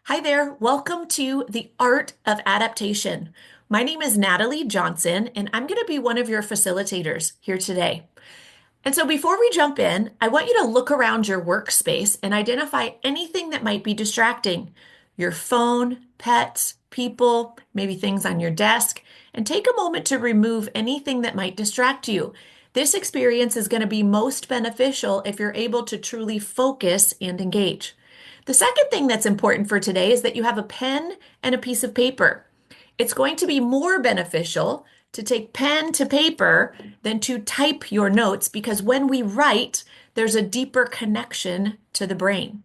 Hi there. Welcome to the Art of Adaptation. My name is Natalie Johnson, and I'm going to be one of your facilitators here today. And so before we jump in, I want you to look around your workspace and identify anything that might be distracting. Your phone, pets, people, maybe things on your desk, and take a moment to remove anything that might distract you. This experience is going to be most beneficial if you're able to truly focus and engage. The second thing that's important for today is that you have a pen and a piece of paper. It's going to be more beneficial to take pen to paper than to type your notes because when we write, there's a deeper connection to the brain.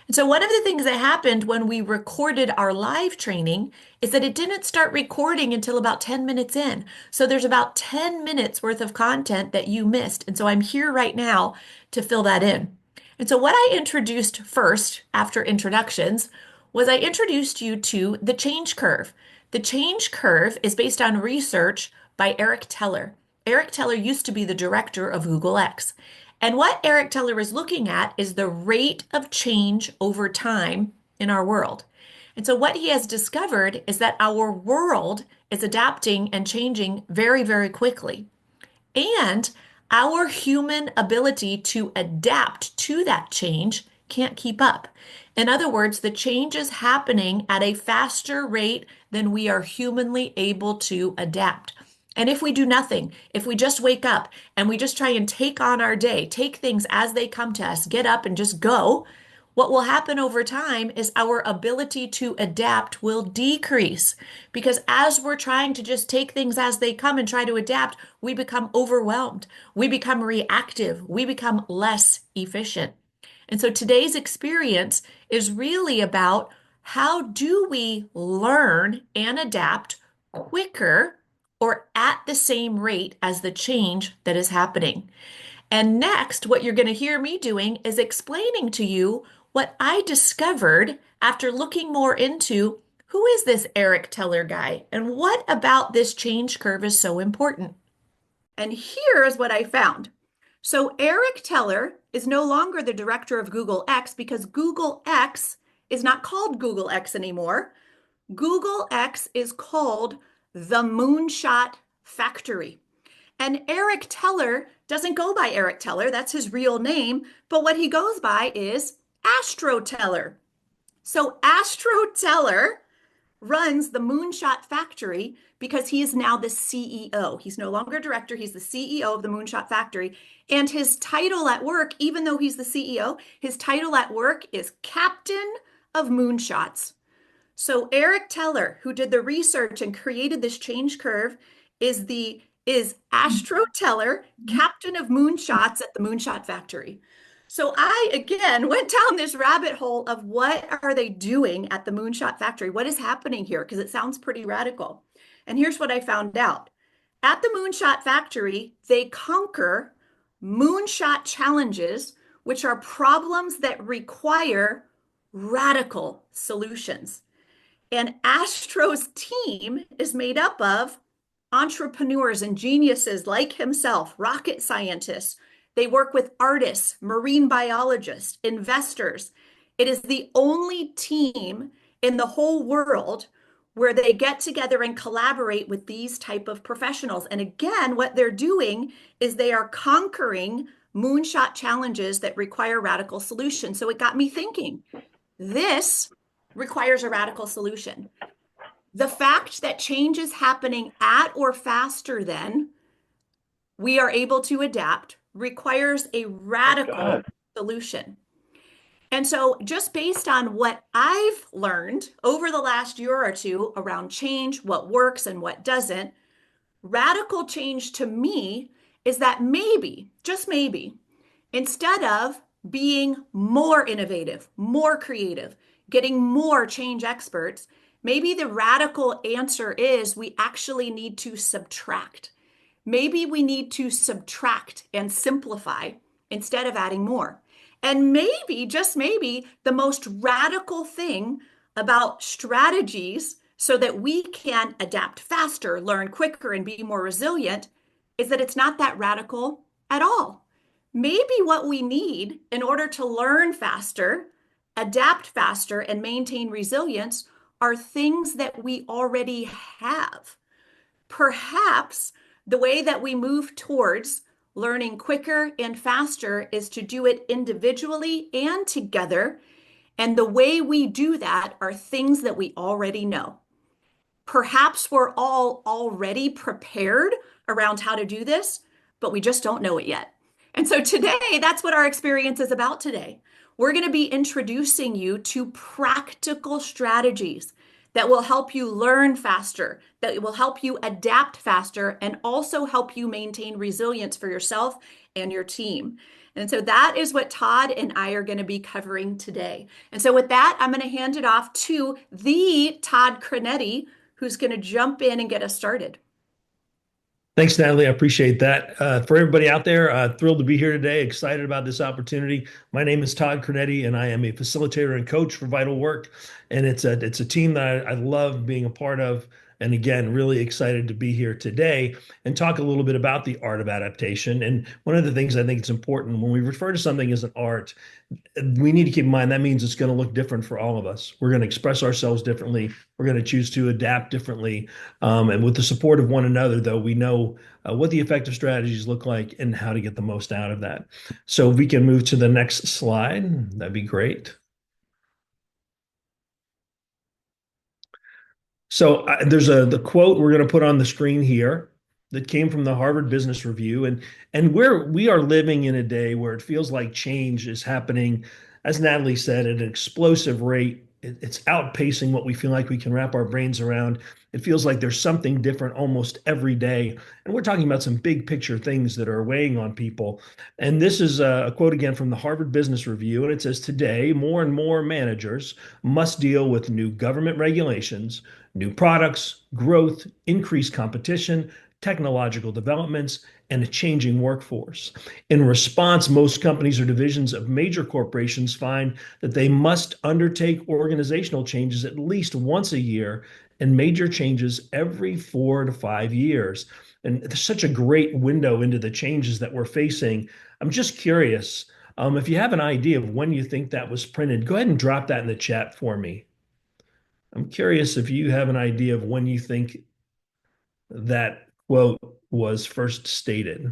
And so, one of the things that happened when we recorded our live training is that it didn't start recording until about 10 minutes in. So, there's about 10 minutes worth of content that you missed. And so, I'm here right now to fill that in. And so, what I introduced first after introductions was I introduced you to the change curve. The change curve is based on research by Eric Teller. Eric Teller used to be the director of Google X. And what Eric Teller is looking at is the rate of change over time in our world. And so, what he has discovered is that our world is adapting and changing very, very quickly. And our human ability to adapt to that change can't keep up. In other words, the change is happening at a faster rate than we are humanly able to adapt. And if we do nothing, if we just wake up and we just try and take on our day, take things as they come to us, get up and just go, what will happen over time is our ability to adapt will decrease because as we're trying to just take things as they come and try to adapt, we become overwhelmed. We become reactive. We become less efficient. And so today's experience is really about how do we learn and adapt quicker or at the same rate as the change that is happening. And next, what you're going to hear me doing is explaining to you what I discovered after looking more into who is this Eric Teller guy and what about this change curve is so important. And here is what I found. So, Eric Teller is no longer the director of Google X because Google X is not called Google X anymore. Google X is called the Moonshot Factory. And Eric Teller doesn't go by Eric Teller, that's his real name, but what he goes by is Astro Teller. So Astro Teller runs the Moonshot Factory because he is now the CEO. He's no longer director, he's the CEO of the Moonshot Factory. And his title at work, even though he's the CEO, his title at work is Captain of Moonshots. So Eric Teller, who did the research and created this change curve, is Astro Teller, captain of moonshots at the Moonshot Factory. So I again went down this rabbit hole of what are they doing at the Moonshot Factory? What is happening here? Because it sounds pretty radical. And here's what I found out. At the Moonshot Factory, they conquer moonshot challenges, which are problems that require radical solutions. And Astro's team is made up of entrepreneurs and geniuses like himself, rocket scientists. They work with artists, marine biologists, investors. It is the only team in the whole world where they get together and collaborate with these type of professionals. And again, what they're doing is they are conquering moonshot challenges that require radical solutions. So it got me thinking, this requires a radical solution. The fact that change is happening at or faster than we are able to adapt requires a radical solution. And so, just based on what I've learned over the last year or two around change, what works and what doesn't, radical change to me is that maybe, just maybe, instead of being more innovative, more creative, getting more change experts, maybe the radical answer is we actually need to subtract. Maybe we need to subtract and simplify instead of adding more. And maybe, just maybe, the most radical thing about strategies so that we can adapt faster, learn quicker, and be more resilient is that it's not that radical at all. Maybe what we need in order to learn faster, adapt faster, and maintain resilience are things that we already have. Perhaps the way that we move towards learning quicker and faster is to do it individually and together. And the way we do that are things that we already know. Perhaps we're all already prepared around how to do this, but we just don't know it yet. And so today, that's what our experience is about today. We're going to be introducing you to practical strategies that will help you learn faster, that will help you adapt faster, and also help you maintain resilience for yourself and your team. And so that is what Todd and I are going to be covering today. And so with that, I'm going to hand it off to the Todd Cronetti, who's going to jump in and get us started. Thanks, Natalie. I appreciate that. For everybody out there, thrilled to be here today. Excited about this opportunity. My name is Todd Cronetti, and I am a facilitator and coach for Vital Work. And it's a team that I love being a part of. And again, really excited to be here today and talk a little bit about the art of adaptation. And one of the things I think it's important when we refer to something as an art, we need to keep in mind that means it's going to look different for all of us. We're going to express ourselves differently. We're going to choose to adapt differently. And with the support of one another, though, we know what the effective strategies look like and how to get the most out of that. So if we can move to the next slide, that'd be great. So there's the quote we're going to put on the screen here that came from the Harvard Business Review, and we are living in a day where it feels like change is happening, as Natalie said, at an explosive rate. It's outpacing what we feel like we can wrap our brains around. It feels like there's something different almost every day, and we're talking about some big picture things that are weighing on people. And this is a quote again from the Harvard Business Review, and it says, "Today, more and more managers must deal with new government regulations, new products, growth, increased competition, technological developments, and a changing workforce. In response, most companies or divisions of major corporations find that they must undertake organizational changes at least once a year and major changes every 4 to 5 years." And there's such a great window into the changes that we're facing. I'm just curious, if you have an idea of when you think that was printed, go ahead and drop that in the chat for me. I'm curious if you have an idea of when you think that quote was first stated.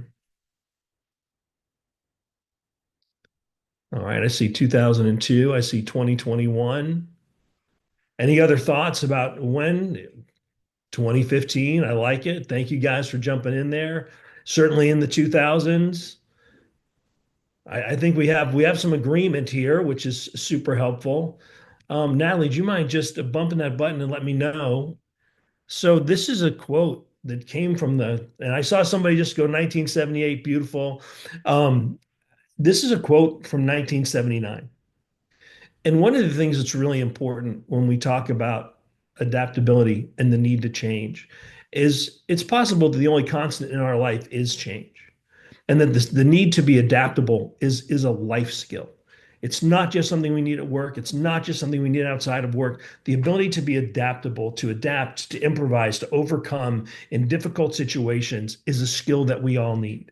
All right, I see 2002, I see 2021. Any other thoughts about when? 2015, I like it. Thank you guys for jumping in there. Certainly in the 2000s. I think we have some agreement here, which is super helpful. Natalie, do you mind just bumping that button and let me know? So this is a quote that came from and I saw somebody just go 1978, beautiful. Um, this is a quote from 1979. And one of the things that's really important when we talk about adaptability and the need to change is it's possible that the only constant in our life is change. And that the need to be adaptable is a life skill. It's not just something we need at work. It's not just something we need outside of work. The ability to be adaptable, to adapt, to improvise, to overcome in difficult situations is a skill that we all need.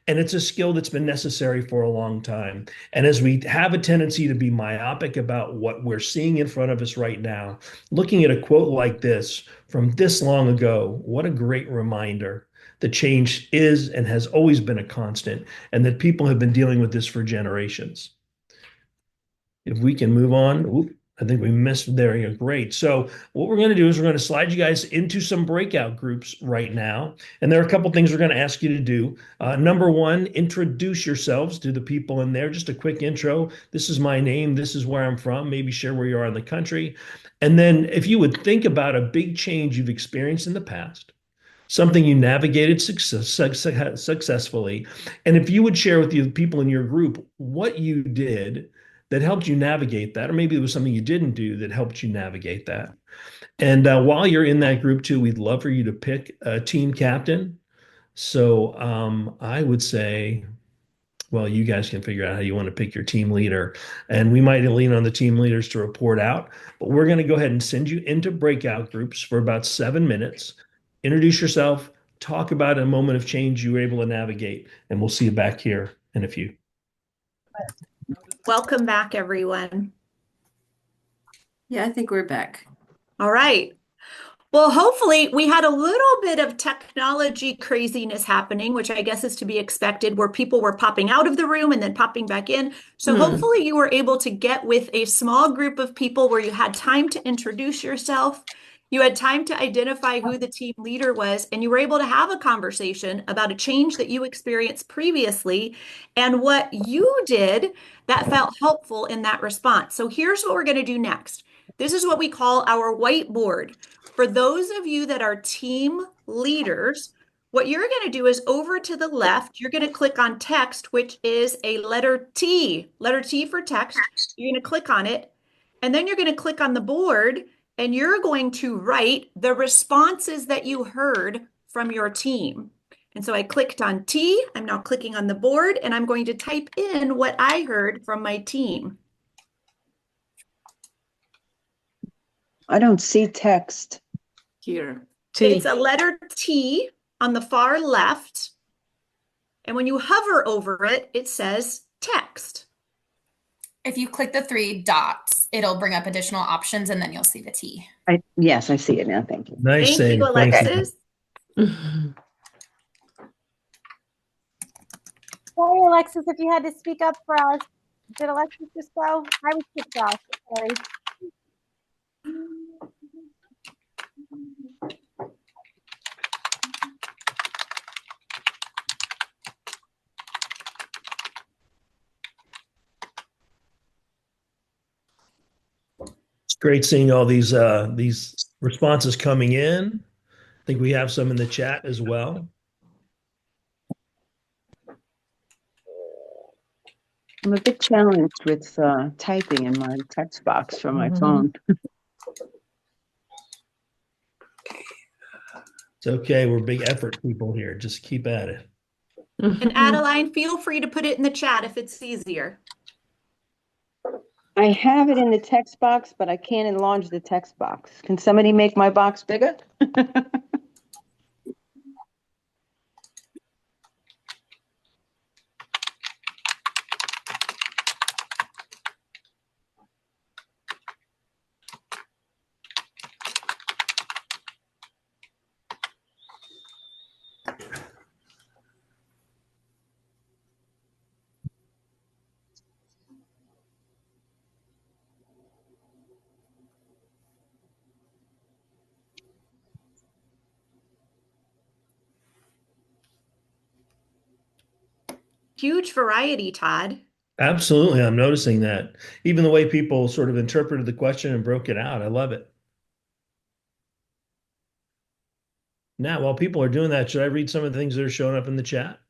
And it's a skill that's been necessary for a long time. And as we have a tendency to be myopic about what we're seeing in front of us right now, looking at a quote like this from this long ago, what a great reminder that change is and has always been a constant, and that people have been dealing with this for generations. If we can move on. Oop, I think we missed there. You go. Great. So what we're going to do is we're going to slide you guys into some breakout groups right now. And there are a couple things we're going to ask you to do. Number one, introduce yourselves to the people in there. Just a quick intro. This is my name. This is where I'm from. Maybe share where you are in the country. And then if you would think about a big change you've experienced in the past, something you navigated successfully. And if you would share with the people in your group what you did that helped you navigate that, or maybe it was something you didn't do that helped you navigate that. And while you're in that group too, we'd love for you to pick a team captain. So I would say, well, you guys can figure out how you want to pick your team leader. And we might lean on the team leaders to report out, but we're going to go ahead and send you into breakout groups for about 7 minutes. Introduce yourself, talk about a moment of change you were able to navigate, and we'll see you back here in a few. Welcome back, everyone. Yeah, I think we're back. All right. Well, hopefully, we had a little bit of technology craziness happening, which I guess is to be expected, where people were popping out of the room and then popping back in. So, Hmm. hopefully, you were able to get with a small group of people where you had time to introduce yourself. You had time to identify who the team leader was, and you were able to have a conversation about a change that you experienced previously and what you did that felt helpful in that response. So, here's what we're going to do next. This is what we call our whiteboard. For those of you that are team leaders, what you're going to do is over to the left, you're going to click on text, which is a letter T for text. You're going to click on it, and then you're going to click on the board, and you're going to write the responses that you heard from your team. And so I clicked on T. I'm now clicking on the board, and I'm going to type in what I heard from my team. I don't see text. Here. It's T. a letter T on the far left. And when you hover over it, it says text. If you click the three dots, it'll bring up additional options and then you'll see the T. Yes, I see it now. Thank you. Nice Thank you, save. Thank you. Alexis. Sorry, Alexis, if you had to speak up for us. Did Alexis just go? I was kicked off. Sorry. It's great seeing all these responses coming in. I think we have some in the chat as well. I'm a bit challenged with typing in my text box from my It's phone. okay. We're big effort people here. Just keep at it. And Adeline, feel free to put it in the chat if it's easier. I have it in the text box, but I can't enlarge the text box. Can somebody make my box bigger? Huge variety, Todd. Absolutely. I'm noticing that. Even the way people sort of interpreted the question and broke it out. I love it. Now, while people are doing that, should I read some of the things that are showing up in the chat?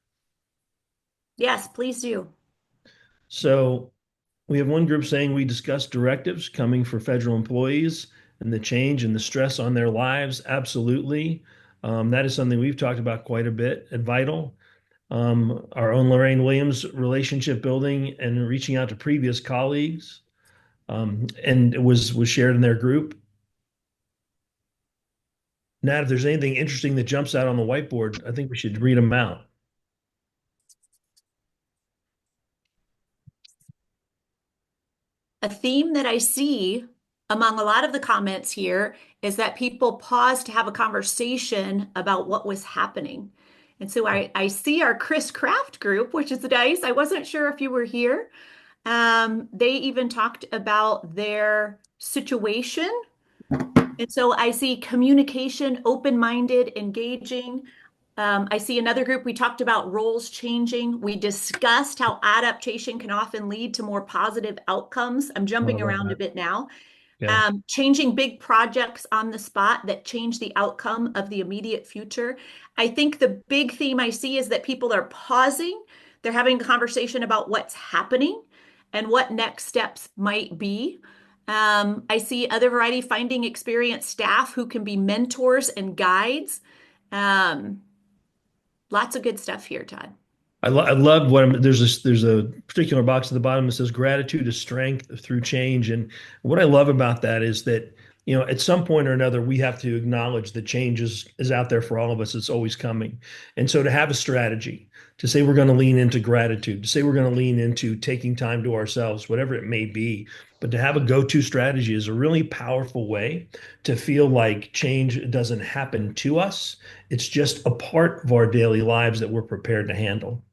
Yes, please do. So we have one group saying we discussed directives coming for federal employees and the change and the stress on their lives. Absolutely. That is something we've talked about quite a bit at Vital. Our own Lorraine Williams relationship building and reaching out to previous colleagues, and it was shared in their group. Nat, if there's anything interesting that jumps out on the whiteboard, I think we should read them out. A theme that I see among a lot of the comments here is that people paused to have a conversation about what was happening. And so I see our Chris Craft group, which is nice. I wasn't sure if you were here. They even talked about their situation. And so I see communication, open-minded, engaging. I see another group, we talked about roles changing. We discussed how adaptation can often lead to more positive outcomes. I'm Oh, I jumping love around a that. bit now. Yeah. Changing big projects on the spot that change the outcome of the immediate future. I think the big theme I see is that people are pausing. They're having a conversation about what's happening and what next steps might be. I see other variety finding experienced staff who can be mentors and guides. Um, Lots of good stuff here, Todd. I love what there's a particular box at the bottom that says gratitude is strength through change. And what I love about that is that at some point or another, we have to acknowledge that change is out there for all of us. It's always coming. And so to have a strategy, to say we're going to lean into gratitude, to say we're going to lean into taking time to ourselves, whatever it may be, but to have a go-to strategy is a really powerful way to feel like change doesn't happen to us. It's just a part of our daily lives that we're prepared to handle.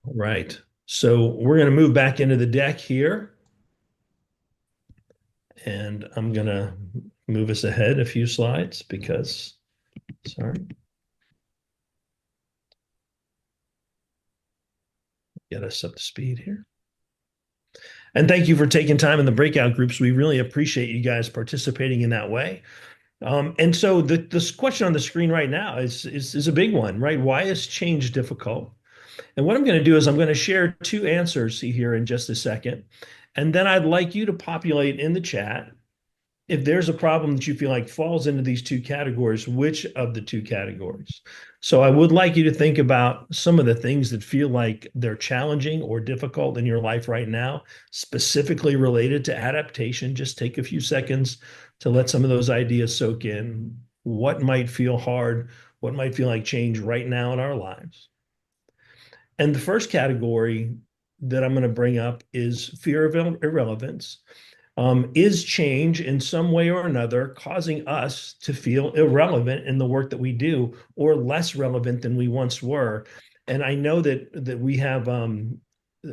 All right. So we're going to move back into the deck here. And I'm going to move us ahead a few slides because, sorry, get us up to speed here. And thank you for taking time in the breakout groups. We really appreciate you guys participating in that way. And so this question on the screen right now is a big one, right? Why is change difficult? And what I'm going to do is I'm going to share two answers here in just a second. And then I'd like you to populate in the chat if there's a problem that you feel like falls into these two categories, which of the two categories? So I would like you to think about some of the things that feel like they're challenging or difficult in your life right now, specifically related to adaptation. Just take a few seconds to let some of those ideas soak in. What might feel hard? What might feel like change right now in our lives? And the first category that I'm going to bring up is fear of irrelevance. Is change in some way or another causing us to feel irrelevant in the work that we do or less relevant than we once were? And I know that we have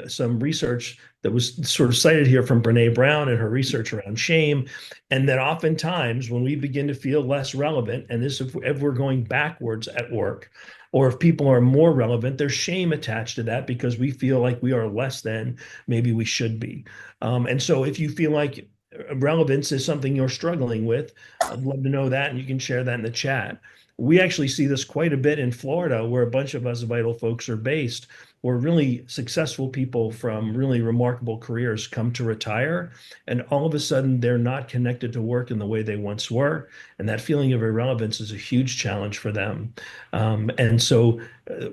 some research that was sort of cited here from Brene Brown and her research around shame, and that oftentimes when we begin to feel less relevant, and this if we're going backwards at work, or if people are more relevant, there's shame attached to that because we feel like we are less than maybe we should be. And so if you feel like relevance is something you're struggling with, I'd love to know that, and you can share that in the chat. We actually see this quite a bit in Florida, where a bunch of us vital folks are based, where really successful people from really remarkable careers come to retire, and all of a sudden they're not connected to work in the way they once were. And that feeling of irrelevance is a huge challenge for them. And so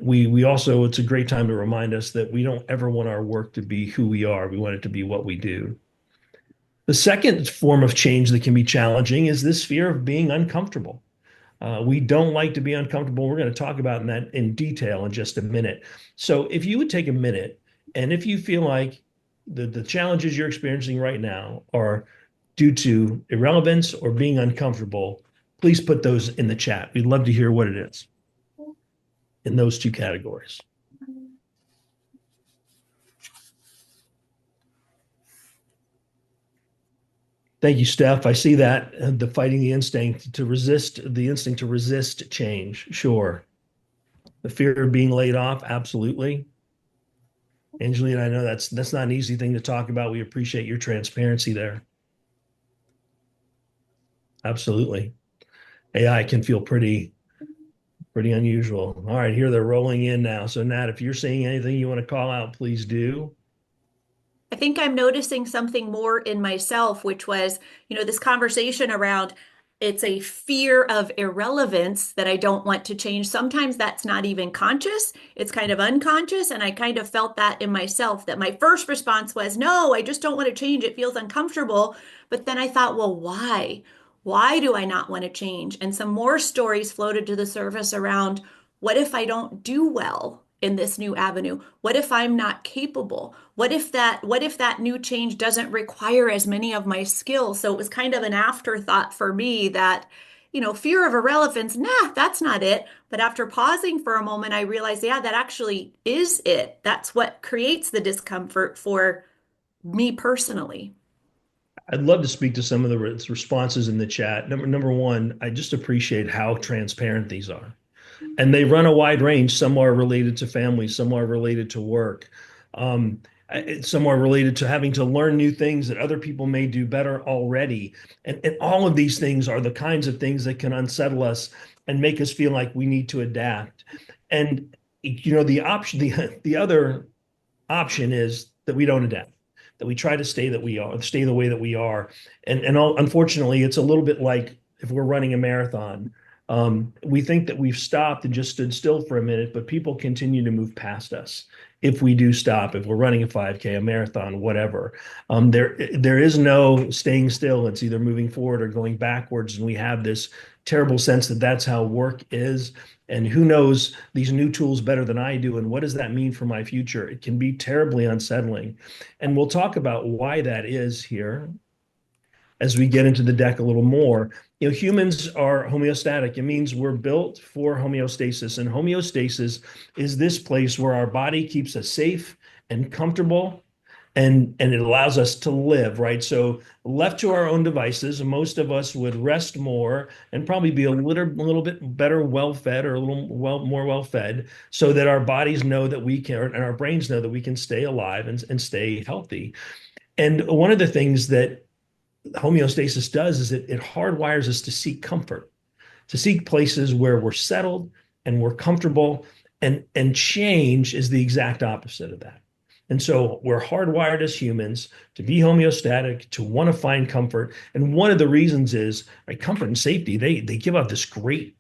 we also, it's a great time to remind us that we don't ever want our work to be who we are. We want it to be what we do. The second form of change that can be challenging is this fear of being uncomfortable. We don't like to be uncomfortable. We're going to talk about that in detail in just a minute. So if you would take a minute, and if you feel like the challenges you're experiencing right now are due to irrelevance or being uncomfortable, please put those in the chat. We'd love to hear what it is in those two categories. Thank you, Steph. I see that the fighting the instinct to resist change. Sure. The fear of being laid off. Absolutely. Angelina, I know that's not an easy thing to talk about. We appreciate your transparency there. Absolutely. AI can feel pretty unusual. All right, here they're rolling in now. So Nat, if you're seeing anything you want to call out, please do. I think I'm noticing something more in myself, which was, this conversation around it's a fear of irrelevance that I don't want to change. Sometimes that's not even conscious, it's kind of unconscious. And I kind of felt that in myself, that my first response was, no, I just don't want to change. It feels uncomfortable. But then I thought, well, why? Why do I not want to change? And some more stories floated to the surface around what if I don't do well in this new avenue? What if I'm not capable? What if that new change doesn't require as many of my skills? So it was kind of an afterthought for me that, fear of irrelevance, nah, that's not it. But after pausing for a moment, I realized, yeah, that actually is it. That's what creates the discomfort for me personally. I'd love to speak to some of the responses in the chat. Number one, I just appreciate how transparent these are. And they run a wide range. Some are related to family, some are related to work. Some are related to having to learn new things that other people may do better already. And all of these things are the kinds of things that can unsettle us and make us feel like we need to adapt. And the other option is that we don't adapt, that we try to stay the way that we are. And unfortunately, it's a little bit like if we're running a marathon. We think that we've stopped and just stood still for a minute, but people continue to move past us. If we do stop, if we're running a 5K, a marathon, whatever, there is no staying still. It's either moving forward or going backwards, and we have this terrible sense that that's how work is. And who knows these new tools better than I do, and what does that mean for my future? It can be terribly unsettling, and we'll talk about why that is here as we get into the deck a little more. Humans are homeostatic. It means we're built for homeostasis. And homeostasis is this place where our body keeps us safe and comfortable, and it allows us to live, right? So left to our own devices, most of us would rest more and probably be a little bit better well-fed, or a little more well-fed, so that our bodies know that we can, and our brains know that we can stay alive and stay healthy. And one of the things that homeostasis does is it hardwires us to seek comfort, to seek places where we're settled and we're comfortable, and change is the exact opposite of that. And so we're hardwired as humans to be homeostatic, to want to find comfort. And one of the reasons is, right, comfort and safety, they give out this great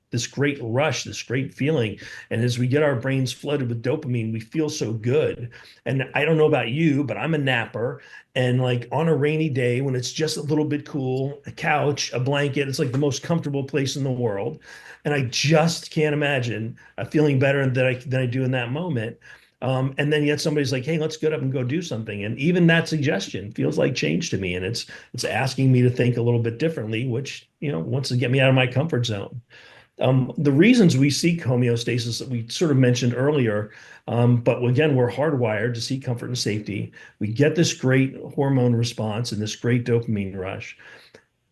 rush, this great feeling. And as we get our brains flooded with dopamine, we feel so good. And I don't know about you, but I'm a napper. And like on a rainy day when it's just a little bit cool, a couch, a blanket, it's like the most comfortable place in the world. And I just can't imagine feeling better than I do in that moment. And then yet somebody's like, hey, let's get up and go do something. And even that suggestion feels like change to me. And it's asking me to think a little bit differently, which, wants to get me out of my comfort zone. The reasons we seek homeostasis that we sort of mentioned earlier, but again, we're hardwired to seek comfort and safety. We get this great hormone response and this great dopamine rush.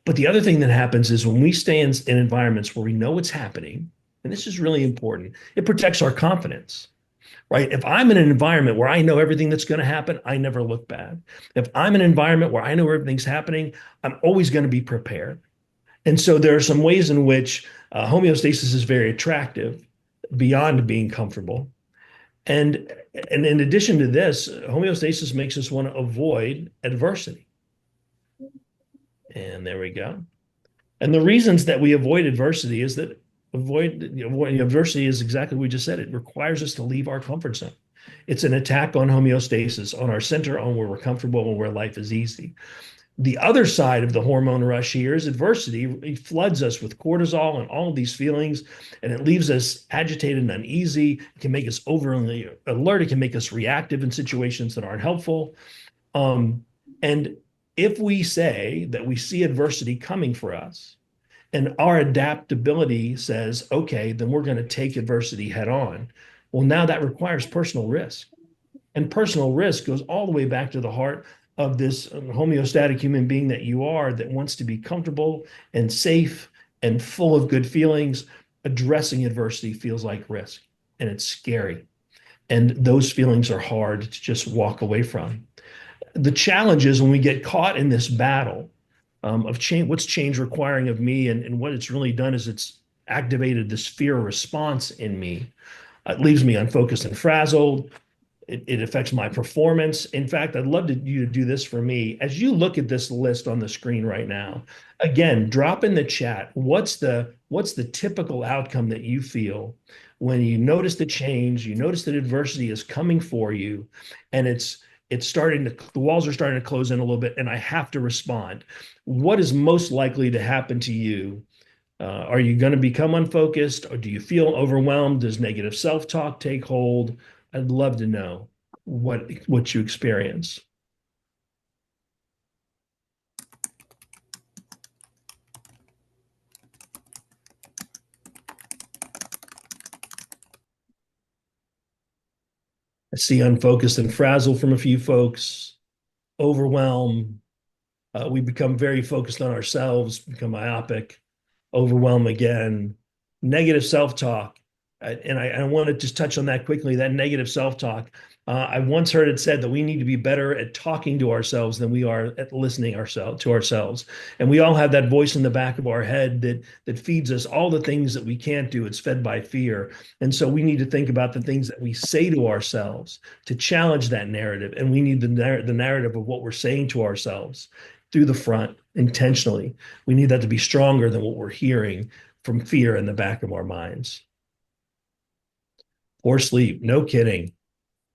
But the other thing that happens is when we stay in environments where we know what's happening, and this is really important, it protects our confidence. Right? If I'm in an environment where I know everything that's going to happen, I never look bad. If I'm in an environment where I know everything's happening, I'm always going to be prepared. And so there are some ways in which homeostasis is very attractive beyond being comfortable. And in addition to this, homeostasis makes us want to avoid adversity. And there we go. And the reasons that we avoid adversity is that avoiding adversity is exactly what we just said. It requires us to leave our comfort zone. It's an attack on homeostasis, on our center, on where we're comfortable and where life is easy. The other side of the hormone rush here is adversity. It floods us with cortisol and all of these feelings, and it leaves us agitated and uneasy. It can make us overly alert. It can make us reactive in situations that aren't helpful. And if we say that we see adversity coming for us, and our adaptability says, okay, then we're going to take adversity head on. Well, now that requires personal risk. And personal risk goes all the way back to the heart of this homeostatic human being that you are, that wants to be comfortable and safe and full of good feelings. Addressing adversity feels like risk, and it's scary. And those feelings are hard to just walk away from. The challenge is when we get caught in this battle of change, what's change requiring of me, and what it's really done is it's activated this fear response in me. It leaves me unfocused and frazzled. It affects my performance. In fact, I'd love you to do this for me. As you look at this list on the screen right now, again, drop in the chat. What's the typical outcome that you feel when you notice the change, you notice that adversity is coming for you, and the walls are starting to close in a little bit, and I have to respond. What is most likely to happen to you? Are you going to become unfocused, or do you feel overwhelmed? Does negative self-talk take hold? I'd love to know what you experience. I see unfocused and frazzled from a few folks, overwhelm. We become very focused on ourselves, become myopic, overwhelm again, negative self-talk. And I want to just touch on that quickly, that negative self-talk. I once heard it said that we need to be better at talking to ourselves than we are at listening to ourselves. And we all have that voice in the back of our head that feeds us all the things that we can't do. It's fed by fear. And so we need to think about the things that we say to ourselves to challenge that narrative. And we need the narrative of what we're saying to ourselves through the front intentionally. We need that to be stronger than what we're hearing from fear in the back of our minds. Poor sleep, no kidding.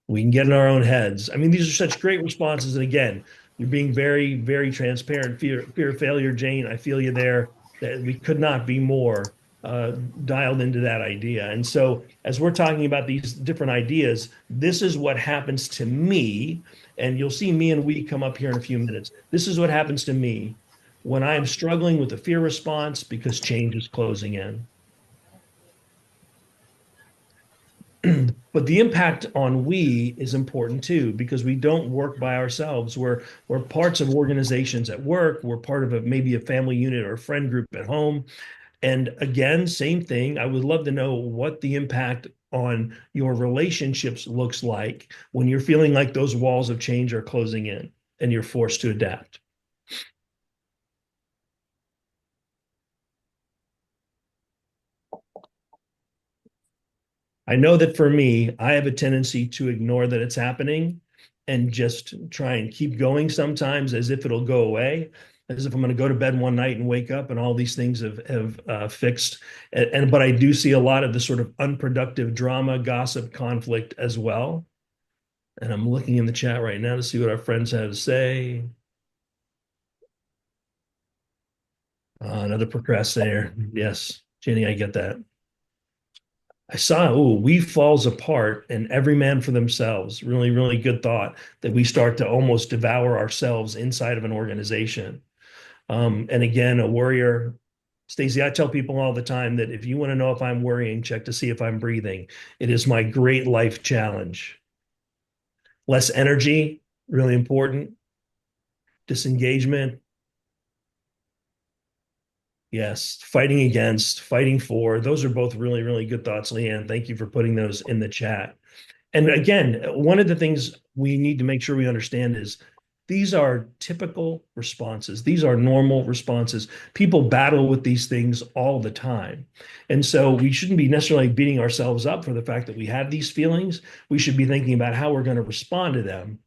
We can get in our own heads. I mean, these are such great responses. And again, you're being very, very transparent. Fear of failure, Jane. I feel you there. That we could not be more dialed into that idea. And so, as we're talking about these different ideas, this is what happens to me. And you'll see me and we come up here in a few minutes. This is what happens to me when I am struggling with a fear response because change is closing in. But the impact on we is important too, because we don't work by ourselves. We're parts of organizations at work. We're part of maybe a family unit or a friend group at home. And again, same thing. I would love to know what the impact on your relationships looks like when you're feeling like those walls of change are closing in and you're forced to adapt. I know that for me, I have a tendency to ignore that it's happening and just try and keep going sometimes as if it'll go away, as if I'm going to go to bed one night and wake up and all these things have fixed. But I do see a lot of the sort of unproductive drama, gossip, conflict as well. And I'm looking in the chat right now to see what our friends have to say. Another procrastinator. Yes, Jenny, I get that. I saw, we falls apart and every man for themselves. Really, really good thought that we start to almost devour ourselves inside of an organization. And again, a worrier, Stacey, I tell people all the time that if you want to know if I'm worrying, check to see if I'm breathing. It is my great life challenge. Less energy, really important. Disengagement. Yes, fighting against, fighting for. Those are both really, really good thoughts, Leanne. Thank you for putting those in the chat. And again, one of the things we need to make sure we understand is these are typical responses. These are normal responses. People battle with these things all the time. And so we shouldn't be necessarily beating ourselves up for the fact that we have these feelings. We should be thinking about how we're going to respond to them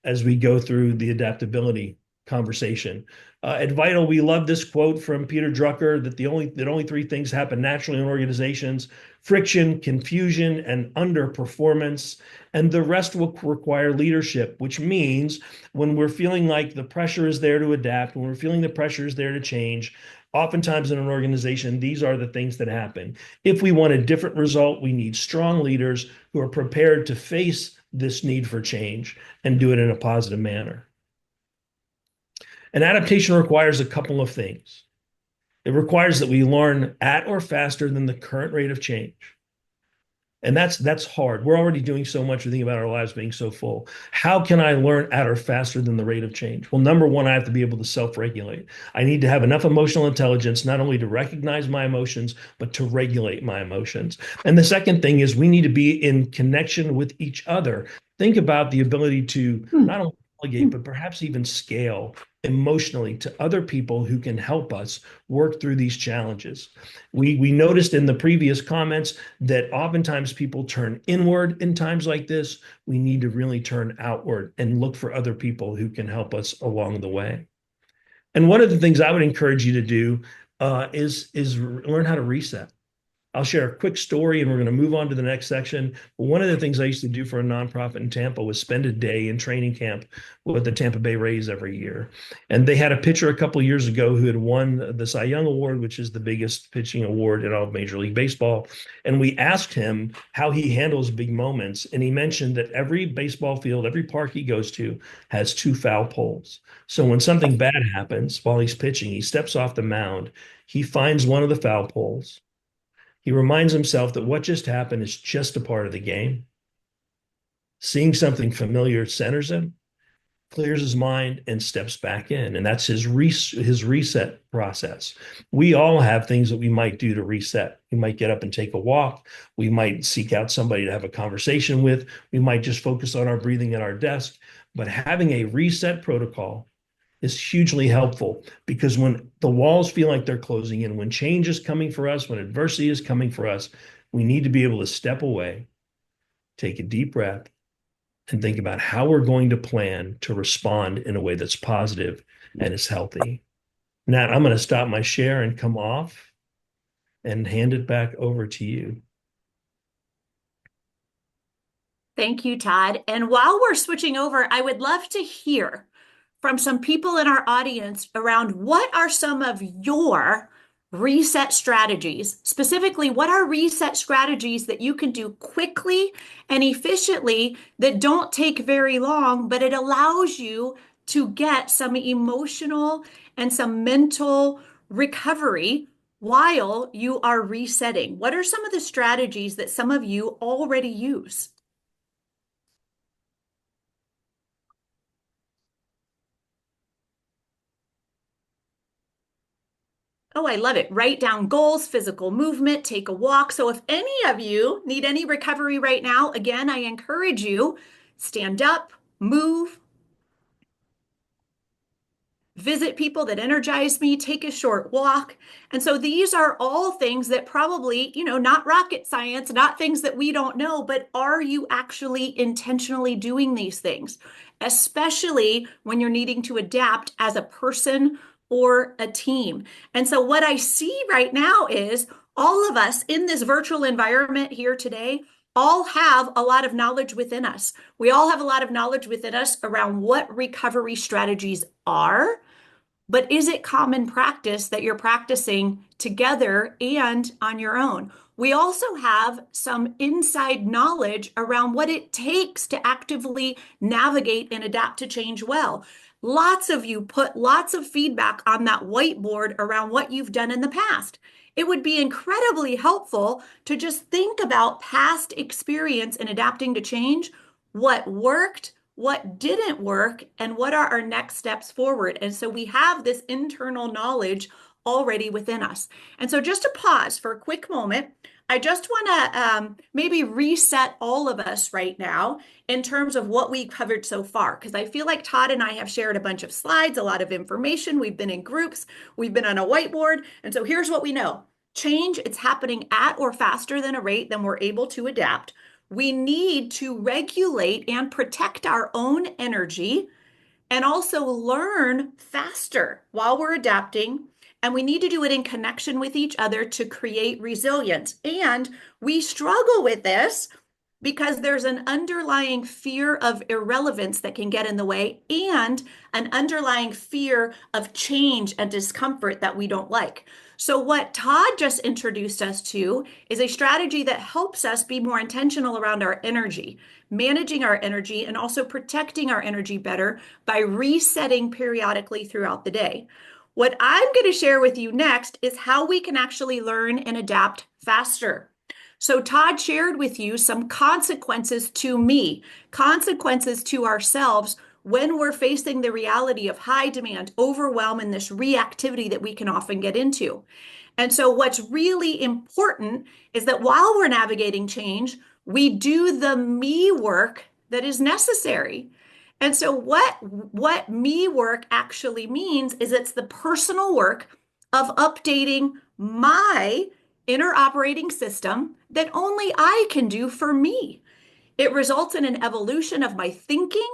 as we go through the adaptability conversation. At Vital, we love this quote from Peter Drucker that only three things happen naturally in organizations: friction, confusion, and underperformance. And the rest will require leadership, which means when we're feeling like the pressure is there to adapt, when we're feeling the pressure is there to change, oftentimes in an organization, these are the things that happen. If we want a different result, we need strong leaders who are prepared to face this need for change and do it in a positive manner. And adaptation requires a couple of things. It requires that we learn at or faster than the current rate of change. And that's hard. We're already doing so much. We think about our lives being so full. How can I learn at or faster than the rate of change? Well, number one, I have to be able to self-regulate. I need to have enough emotional intelligence, not only to recognize my emotions, but to regulate my emotions. And the second thing is we need to be in connection with each other. Think about the ability to not only delegate, but perhaps even scale emotionally to other people who can help us work through these challenges. We noticed in the previous comments that oftentimes people turn inward in times like this. We need to really turn outward and look for other people who can help us along the way. And one of the things I would encourage you to do is learn how to reset. I'll share a quick story and we're going to move on to the next section. But one of the things I used to do for a nonprofit in Tampa was spend a day in training camp with the Tampa Bay Rays every year. And they had a pitcher a couple of years ago who had won the Cy Young Award, which is the biggest pitching award in all of Major League Baseball. And we asked him how he handles big moments. And he mentioned that every baseball field, every park he goes to has two foul poles. So when something bad happens while he's pitching, he steps off the mound, he finds one of the foul poles. He reminds himself that what just happened is just a part of the game. Seeing something familiar centers him, clears his mind, and steps back in. And that's his reset process. We all have things that we might do to reset. We might get up and take a walk. We might seek out somebody to have a conversation with. We might just focus on our breathing at our desk. But having a reset protocol is hugely helpful, because when the walls feel like they're closing in, when change is coming for us, when adversity is coming for us, we need to be able to step away, take a deep breath, and think about how we're going to plan to respond in a way that's positive and is healthy. Nat, I'm going to stop my share and come off. and hand it back over to you. Thank you, Todd. And while we're switching over, I would love to hear from some people in our audience around what are some of your reset strategies. Specifically, what are reset strategies that you can do quickly and efficiently that don't take very long, but it allows you to get some emotional and some mental recovery while you are resetting? What are some of the strategies that some of you already use? Oh, I love it. Write down goals, physical movement, take a walk. So if any of you need any recovery right now, again, I encourage you, stand up, move, visit people that energize me, take a short walk. And so these are all things that probably, not rocket science, not things that we don't know, but are you actually intentionally doing these things? Especially when you're needing to adapt as a person or a team. And so what I see right now is all of us in this virtual environment here today all have a lot of knowledge within us. We all have a lot of knowledge within us around what recovery strategies are, but is it common practice that you're practicing together and on your own? We also have some inside knowledge around what it takes to actively navigate and adapt to change well. Lots of you put lots of feedback on that whiteboard around what you've done in the past. It would be incredibly helpful to just think about past experience in adapting to change, what worked, what didn't work, and what are our next steps forward. And so we have this internal knowledge already within us. And so just to pause for a quick moment, I just want to maybe reset all of us right now in terms of what we covered so far, because I feel like Todd and I have shared a bunch of slides, a lot of information. We've been in groups, we've been on a whiteboard. And so here's what we know. Change, it's happening at or faster than a rate than we're able to adapt. We need to regulate and protect our own energy and also learn faster while we're adapting. And we need to do it in connection with each other to create resilience. And we struggle with this because there's an underlying fear of irrelevance that can get in the way and an underlying fear of change and discomfort that we don't like. So what Todd just introduced us to is a strategy that helps us be more intentional around our energy, managing our energy, and also protecting our energy better by resetting periodically throughout the day. What I'm going to share with you next is how we can actually learn and adapt faster. So Todd shared with you some consequences to me, consequences to ourselves when we're facing the reality of high demand, overwhelm, and this reactivity that we can often get into. And so what's really important is that while we're navigating change, we do the me work that is necessary. And so what me work actually means is it's the personal work of updating my inner operating system that only I can do for me. It results in an evolution of my thinking.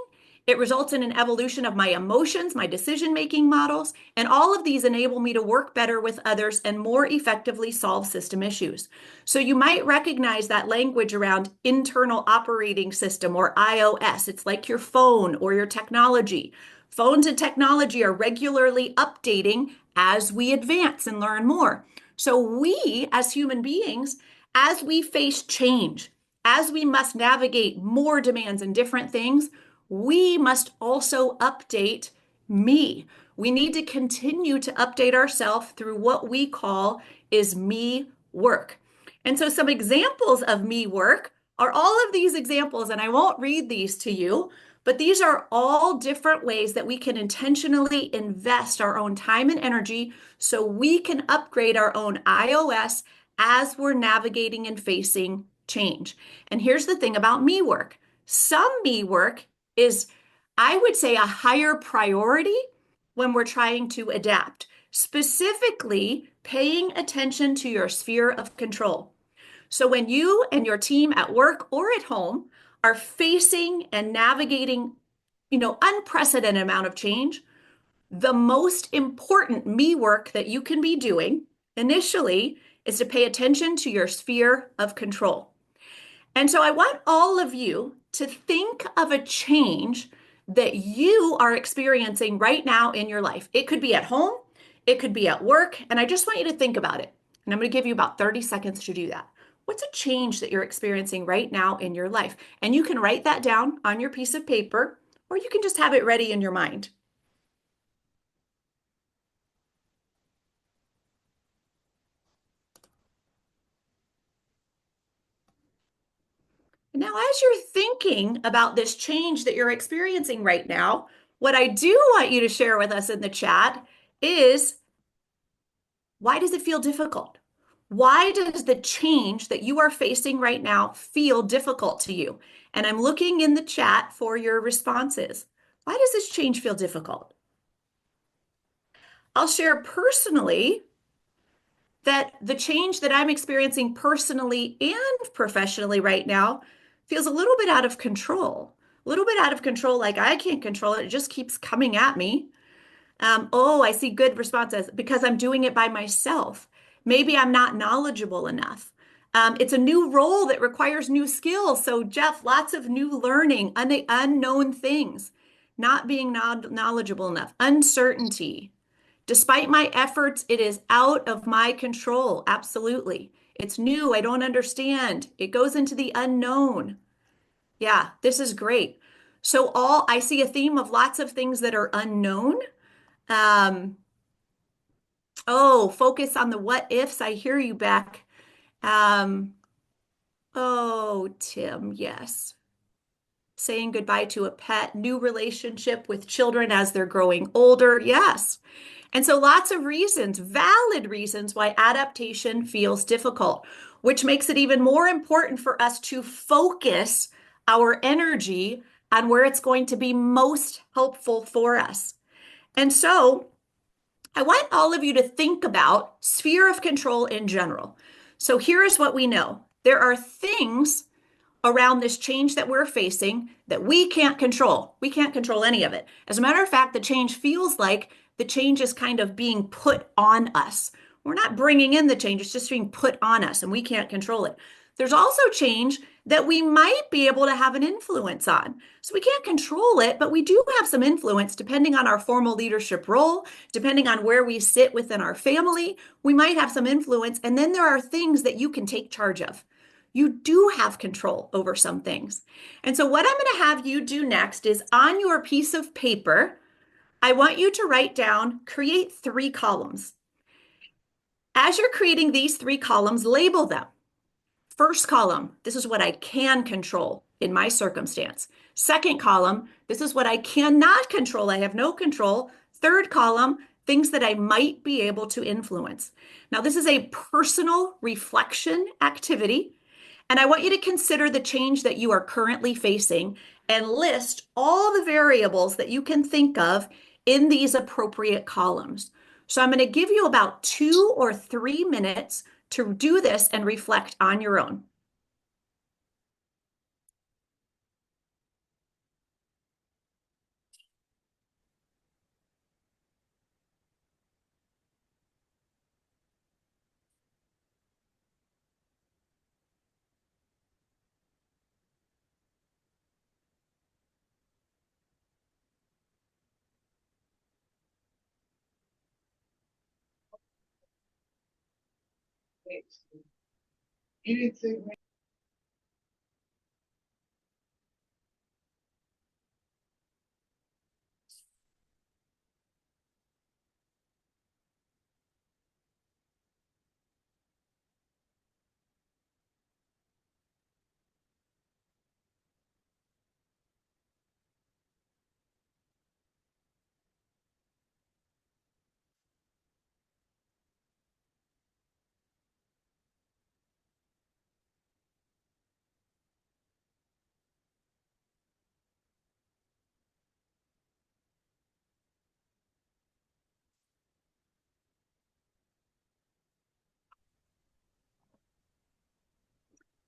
It results in an evolution of my emotions, my decision-making models, and all of these enable me to work better with others and more effectively solve system issues. So you might recognize that language around internal operating system or iOS. It's like your phone or your technology. Phones and technology are regularly updating as we advance and learn more. So we, as human beings, as we face change, as we must navigate more demands and different things, we must also update me. We need to continue to update ourselves through what we call is me work. And so some examples of me work are all of these examples, and I won't read these to you, but these are all different ways that we can intentionally invest our own time and energy so we can upgrade our own iOS as we're navigating and facing change. And here's the thing about me work. Some me work is, I would say, a higher priority when we're trying to adapt, specifically paying attention to your sphere of control. So when you and your team at work or at home are facing and navigating, unprecedented amount of change, the most important me work that you can be doing initially is to pay attention to your sphere of control. And so I want all of you to think of a change that you are experiencing right now in your life. It could be at home, it could be at work, and I just want you to think about it. And I'm going to give you about 30 seconds to do that. What's a change that you're experiencing right now in your life? And you can write that down on your piece of paper, or you can just have it ready in your mind. Now, as you're thinking about this change that you're experiencing right now, what I do want you to share with us in the chat is, why does it feel difficult? Why does the change that you are facing right now feel difficult to you? And I'm looking in the chat for your responses. Why does this change feel difficult? I'll share personally that the change that I'm experiencing personally and professionally right now feels a little bit out of control. A little bit out of control, like I can't control it. It just keeps coming at me. Oh, I see good responses because I'm doing it by myself. Maybe I'm not knowledgeable enough. It's a new role that requires new skills. So, Jeff, lots of new learning, unknown things, not being knowledgeable enough, uncertainty. Despite my efforts, it is out of my control. Absolutely. It's new. I don't understand. It goes into the unknown. Yeah, this is great. So I see a theme of lots of things that are unknown. Um, oh, focus on the what ifs. I hear you, Beck. Um, oh, Tim, yes. Saying goodbye to a pet, new relationship with children as they're growing older. Yes. And so lots of reasons, valid reasons why adaptation feels difficult, which makes it even more important for us to focus our energy on where it's going to be most helpful for us. And so I want all of you to think about sphere of control in general. So here is what we know. There are things around this change that we're facing that we can't control. We can't control any of it. As a matter of fact, the change feels like the change is kind of being put on us. We're not bringing in the change, it's just being put on us, and we can't control it. There's also change that we might be able to have an influence on. So we can't control it, but we do have some influence depending on our formal leadership role, depending on where we sit within our family. We might have some influence. And then there are things that you can take charge of. You do have control over some things. And so, what I'm going to have you do next is on your piece of paper, I want you to write down, create 3 columns. As you're creating these 3 columns, label them. First column, this is what I can control in my circumstance. Second column, this is what I cannot control. I have no control. Third column, things that I might be able to influence. Now, this is a personal reflection activity. And I want you to consider the change that you are currently facing and list all the variables that you can think of in these appropriate columns. So I'm going to give you about 2 or 3 minutes to do this and reflect on your own.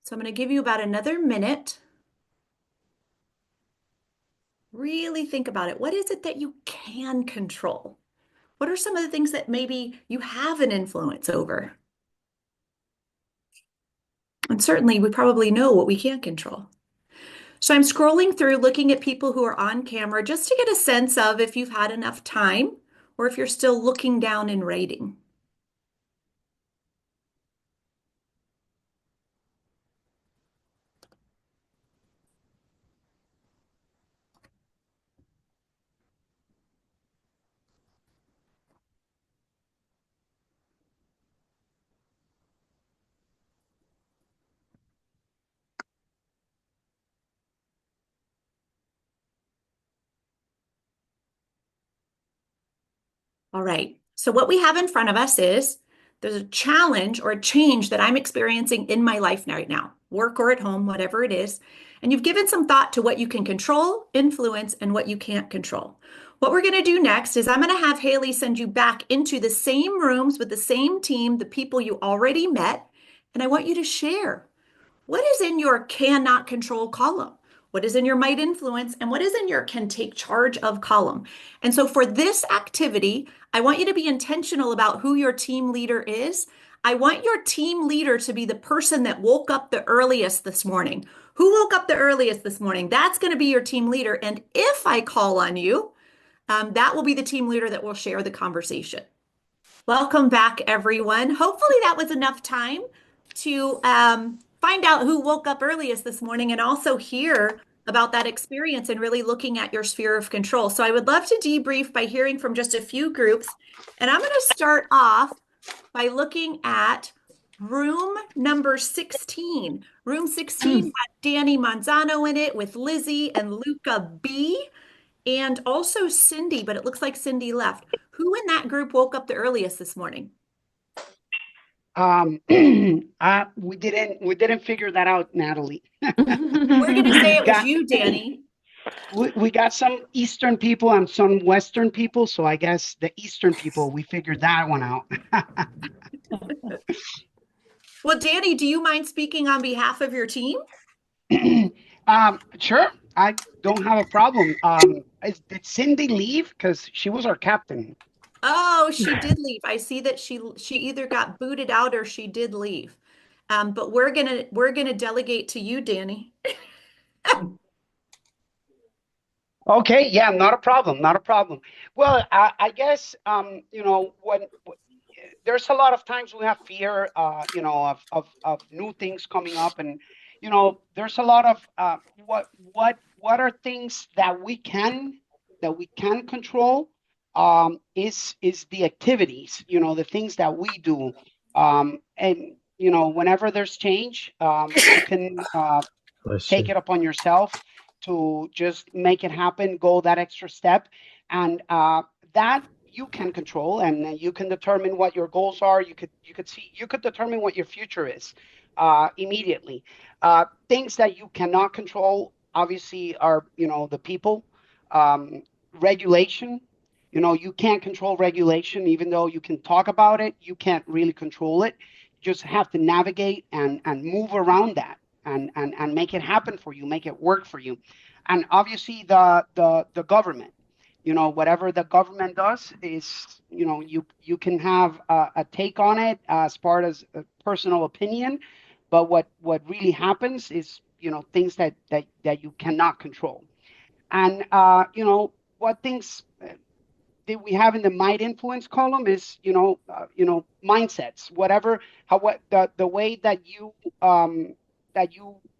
So I'm going to give you about another minute. Really think about it. What is it that you can control? What are some of the things that maybe you have an influence over? And certainly, we probably know what we can't control. So I'm scrolling through looking at people who are on camera just to get a sense of if you've had enough time or if you're still looking down and writing. All right. So what we have in front of us is there's a challenge or a change that I'm experiencing in my life right now, work or at home, whatever it is. And you've given some thought to what you can control, influence, and what you can't control. What we're going to do next is I'm going to have Haley send you back into the same rooms with the same team, the people you already met, and I want you to share. What is in your cannot control column? What is in your might influence? And what is in your can take charge of column? And so for this activity, I want you to be intentional about who your team leader is. I want your team leader to be the person that woke up the earliest this morning. Who woke up the earliest this morning? That's going to be your team leader. And if I call on you, that will be the team leader that will share the conversation. Welcome back, everyone. Hopefully that was enough time to find out who woke up earliest this morning and also hear about that experience and really looking at your sphere of control. So I would love to debrief by hearing from just a few groups. And I'm going to start off by looking at room number 16. Room 16 had Danny Manzano in it with Lizzie and Luca B. And also Cindy, but it looks like Cindy left. Who in that group woke up the earliest this morning? We didn't figure that out, Natalie. We're going to say We it was got you, Danny. we got some Eastern people and some Western people, so I guess the Eastern people, we figured that one out. Well, Danny, do you mind speaking on behalf of your team? Sure, I don't have a problem. Did Cindy leave? Because she was our captain. Oh, she did leave. I see that she either got booted out or she did leave. But we're gonna delegate to you, Danny. Okay, yeah, not a problem, not a problem. Well, I guess there's a lot of times we have fear, of new things coming up, and there's a lot of what are things that we can control, is the activities, the things that we do, and whenever there's change, you can Bless take you. it upon yourself to just make it happen, go that extra step, and that you can control, and you can determine what your goals are. You could determine what your future is immediately. Things that you cannot control, obviously, are the people, um, regulation. You can't control regulation, even though you can talk about it. You can't really control it. You just have to navigate and move around that, and make it happen for you, make it work for you. And obviously the government, whatever the government does is, you can have a take on it as part as a personal opinion, but what really happens is, things that you cannot control. And what things that we have in the might influence column is, mindsets, whatever, what the way that you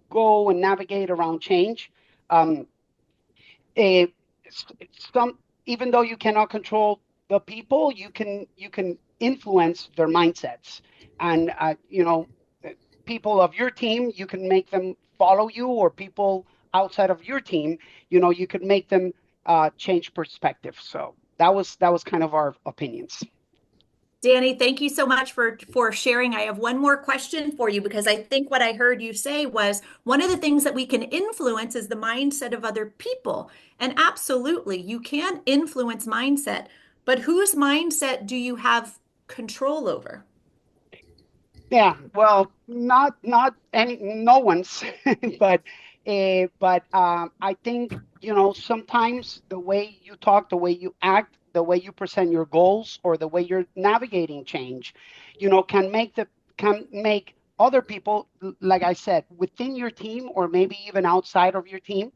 go and navigate around change. Um, eh, some Even though you cannot control the people, you can influence their mindsets, and eh, people of your team, you can make them follow you, or people outside of your team, you could make them change perspective. So that was kind of our opinions. Danny, thank you so much for sharing. I have one more question for you because I think what I heard you say was one of the things that we can influence is the mindset of other people. And absolutely, you can influence mindset, but whose mindset do you have control over? Yeah, well, not any no one's, but I think, sometimes the way you talk, the way you act, the way you present your goals, or the way you're navigating change, can make other people, like I said, within your team or maybe even outside of your team,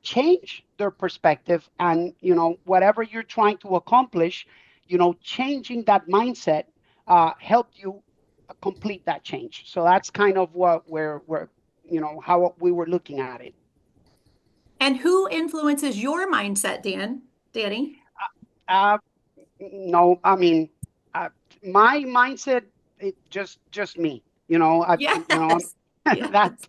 change their perspective, and whatever you're trying to accomplish, changing that mindset helped you complete that change. So that's kind of what we're how we were looking at it. And who influences your mindset, Danny? Uh, no, I mean, uh, my mindset, it just me. Yes. Yes. That.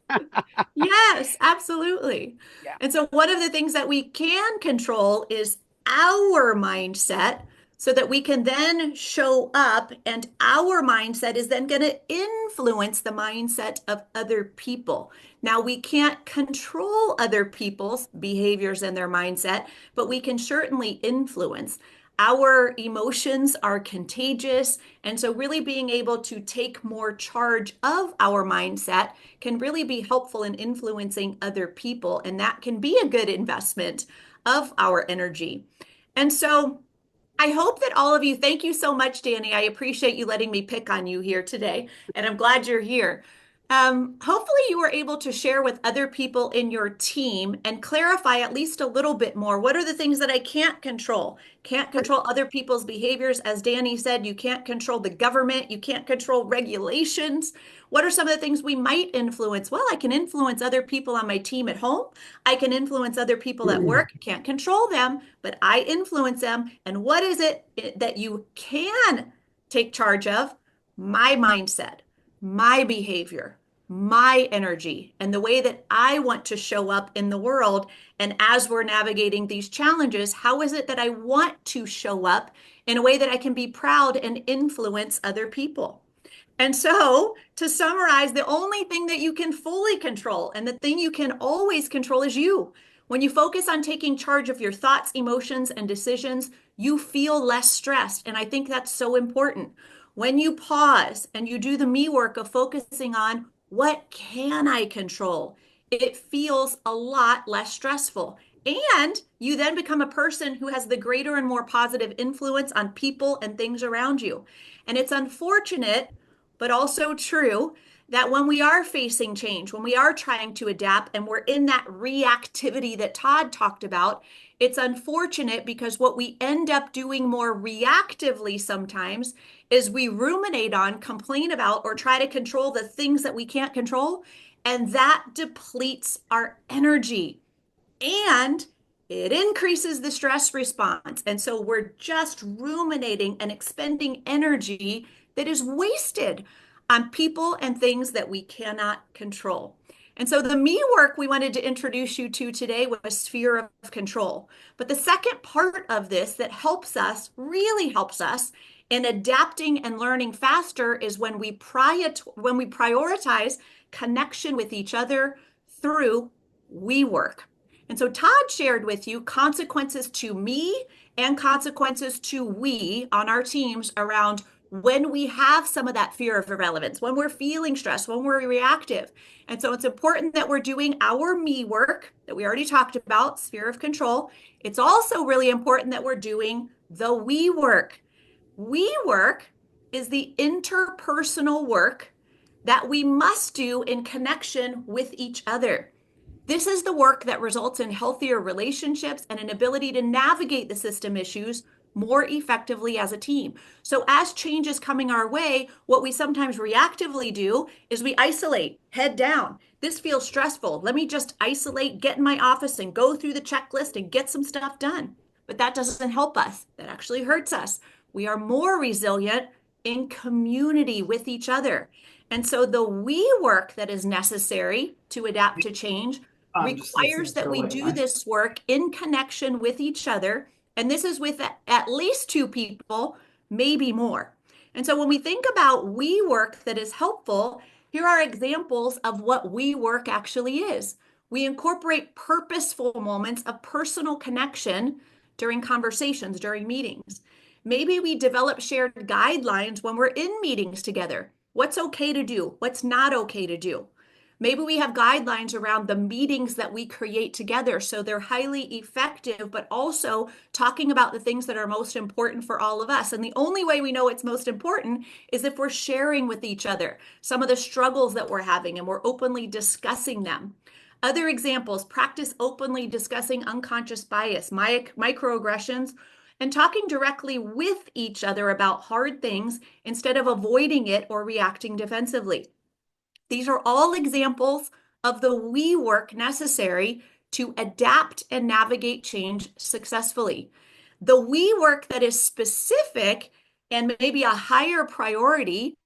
Yes, absolutely. Yeah. And so, one of the things that we can control is our mindset so that we can then show up, and our mindset is then going to influence the mindset of other people. Now, we can't control other people's behaviors and their mindset, but we can certainly influence. Our emotions are contagious. And so, really being able to take more charge of our mindset can really be helpful in influencing other people. And that can be a good investment of our energy. And so, I hope that all of you, thank you so much, Danny. I appreciate you letting me pick on you here today, and I'm glad you're here. Hopefully, you were able to share with other people in your team and clarify at least a little bit more. What are the things that I can't control? Can't control other people's behaviors. As Danny said, you can't control the government, you can't control regulations. What are some of the things we might influence? Well, I can influence other people on my team at home. I can influence other people at work. Can't control them, but I influence them. And what is it that you can take charge of? My mindset, my behavior, my energy, and the way that I want to show up in the world. And as we're navigating these challenges, how is it that I want to show up in a way that I can be proud and influence other people? And so, to summarize, the only thing that you can fully control and the thing you can always control is you. When you focus on taking charge of your thoughts, emotions, and decisions, you feel less stressed. And I think that's so important. When you pause and you do the me work of focusing on what can I control, it feels a lot less stressful. And you then become a person who has the greater and more positive influence on people and things around you. And it's unfortunate but also true that when we are facing change, when we are trying to adapt and we're in that reactivity that Todd talked about, it's unfortunate because what we end up doing more reactively sometimes is we ruminate on, complain about, or try to control the things that we can't control. And that depletes our energy and it increases the stress response. And so we're just ruminating and expending energy that is wasted on people and things that we cannot control. And so the me work we wanted to introduce you to today was sphere of control. But the second part of this that helps us, really helps us in adapting and learning faster is when we prioritize connection with each other through we work. And so Todd shared with you consequences to me and consequences to we on our teams around when we have some of that fear of irrelevance, when we're feeling stressed, when we're reactive. And so it's important that we're doing our me work that we already talked about, sphere of control. It's also really important that we're doing the we work. We work is the interpersonal work that we must do in connection with each other. This is the work that results in healthier relationships and an ability to navigate the system issues more effectively as a team. So, as change is coming our way, what we sometimes reactively do is we isolate, head down. This feels stressful. Let me just isolate, get in my office, and go through the checklist and get some stuff done. But that doesn't help us. That actually hurts us. We are more resilient in community with each other. And so, the we work that is necessary to adapt to change I'm just listening requires that to we what do this work in connection with each other. And this is with at least two people, maybe more. And so when we think about we work that is helpful, here are examples of what we work actually is. We incorporate purposeful moments of personal connection during conversations, during meetings. Maybe we develop shared guidelines when we're in meetings together. What's okay to do? What's not okay to do? Maybe we have guidelines around the meetings that we create together so they're highly effective, but also talking about the things that are most important for all of us. And the only way we know it's most important is if we're sharing with each other some of the struggles that we're having and we're openly discussing them. Other examples: practice openly discussing unconscious bias, microaggressions, and talking directly with each other about hard things instead of avoiding it or reacting defensively. These are all examples of the we work necessary to adapt and navigate change successfully. The we work that is specific and maybe a higher priority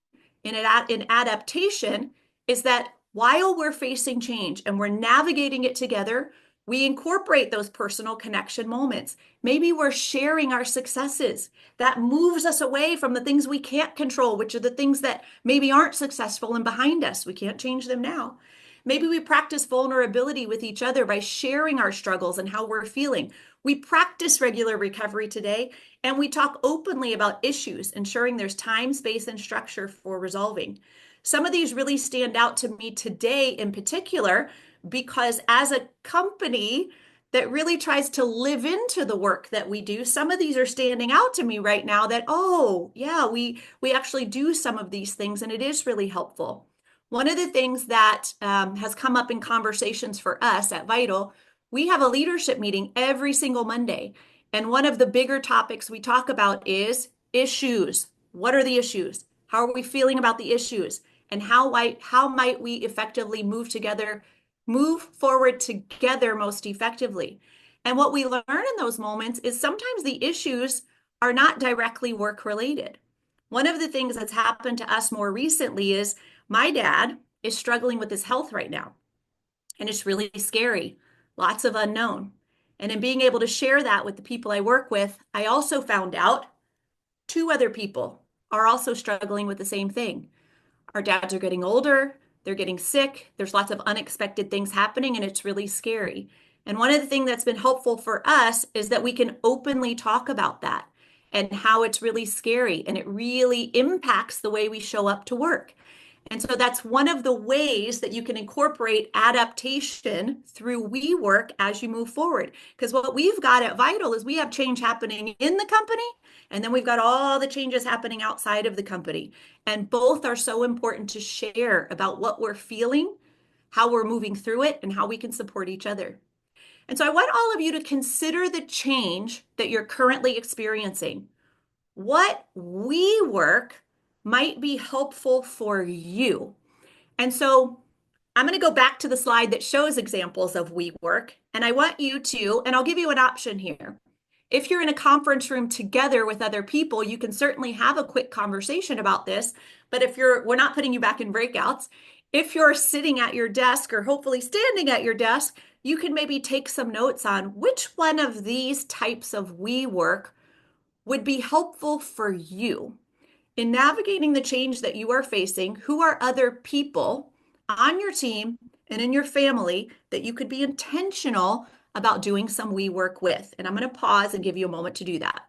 in adaptation is that while we're facing change and we're navigating it together, we incorporate those personal connection moments. Maybe we're sharing our successes. That moves us away from the things we can't control, which are the things that maybe aren't successful and behind us. We can't change them now. Maybe we practice vulnerability with each other by sharing our struggles and how we're feeling. We practice regular recovery today, and we talk openly about issues, ensuring there's time, space, and structure for resolving. Some of these really stand out to me today in particular because as a company that really tries to live into the work that we do, some of these are standing out to me right now that, oh, yeah, we actually do some of these things and it is really helpful. One of the things that has come up in conversations for us at Vital, we have a leadership meeting every single Monday. And one of the bigger topics we talk about is issues. What are the issues? How are we feeling about the issues? And how might we effectively move forward together most effectively? And what we learn in those moments is sometimes the issues are not directly work related. One of the things that's happened to us more recently is my dad is struggling with his health right now, and it's really scary, lots of unknown. And in being able to share that with the people I work with, I also found out two other people are also struggling with the same thing. Our dads are getting older, they're getting sick, there's lots of unexpected things happening, and it's really scary. And one of the things that's been helpful for us is that we can openly talk about that and how it's really scary and it really impacts the way we show up to work. And so that's one of the ways that you can incorporate adaptation through WeWork as you move forward. Because what we've got at Vital is we have change happening in the company, and then we've got all the changes happening outside of the company. And both are so important to share about what we're feeling, how we're moving through it, and how we can support each other. And so I want all of you to consider the change that you're currently experiencing. What WeWork might be helpful for you. And so I'm going to go back to the slide that shows examples of WeWork, and I want you to, and I'll give you an option here. If you're in a conference room together with other people, you can certainly have a quick conversation about this. But we're not putting you back in breakouts. If you're sitting at your desk or hopefully standing at your desk, you can maybe take some notes on which one of these types of WeWork would be helpful for you. In navigating the change that you are facing, who are other people on your team and in your family that you could be intentional about doing some we work with? And I'm going to pause and give you a moment to do that.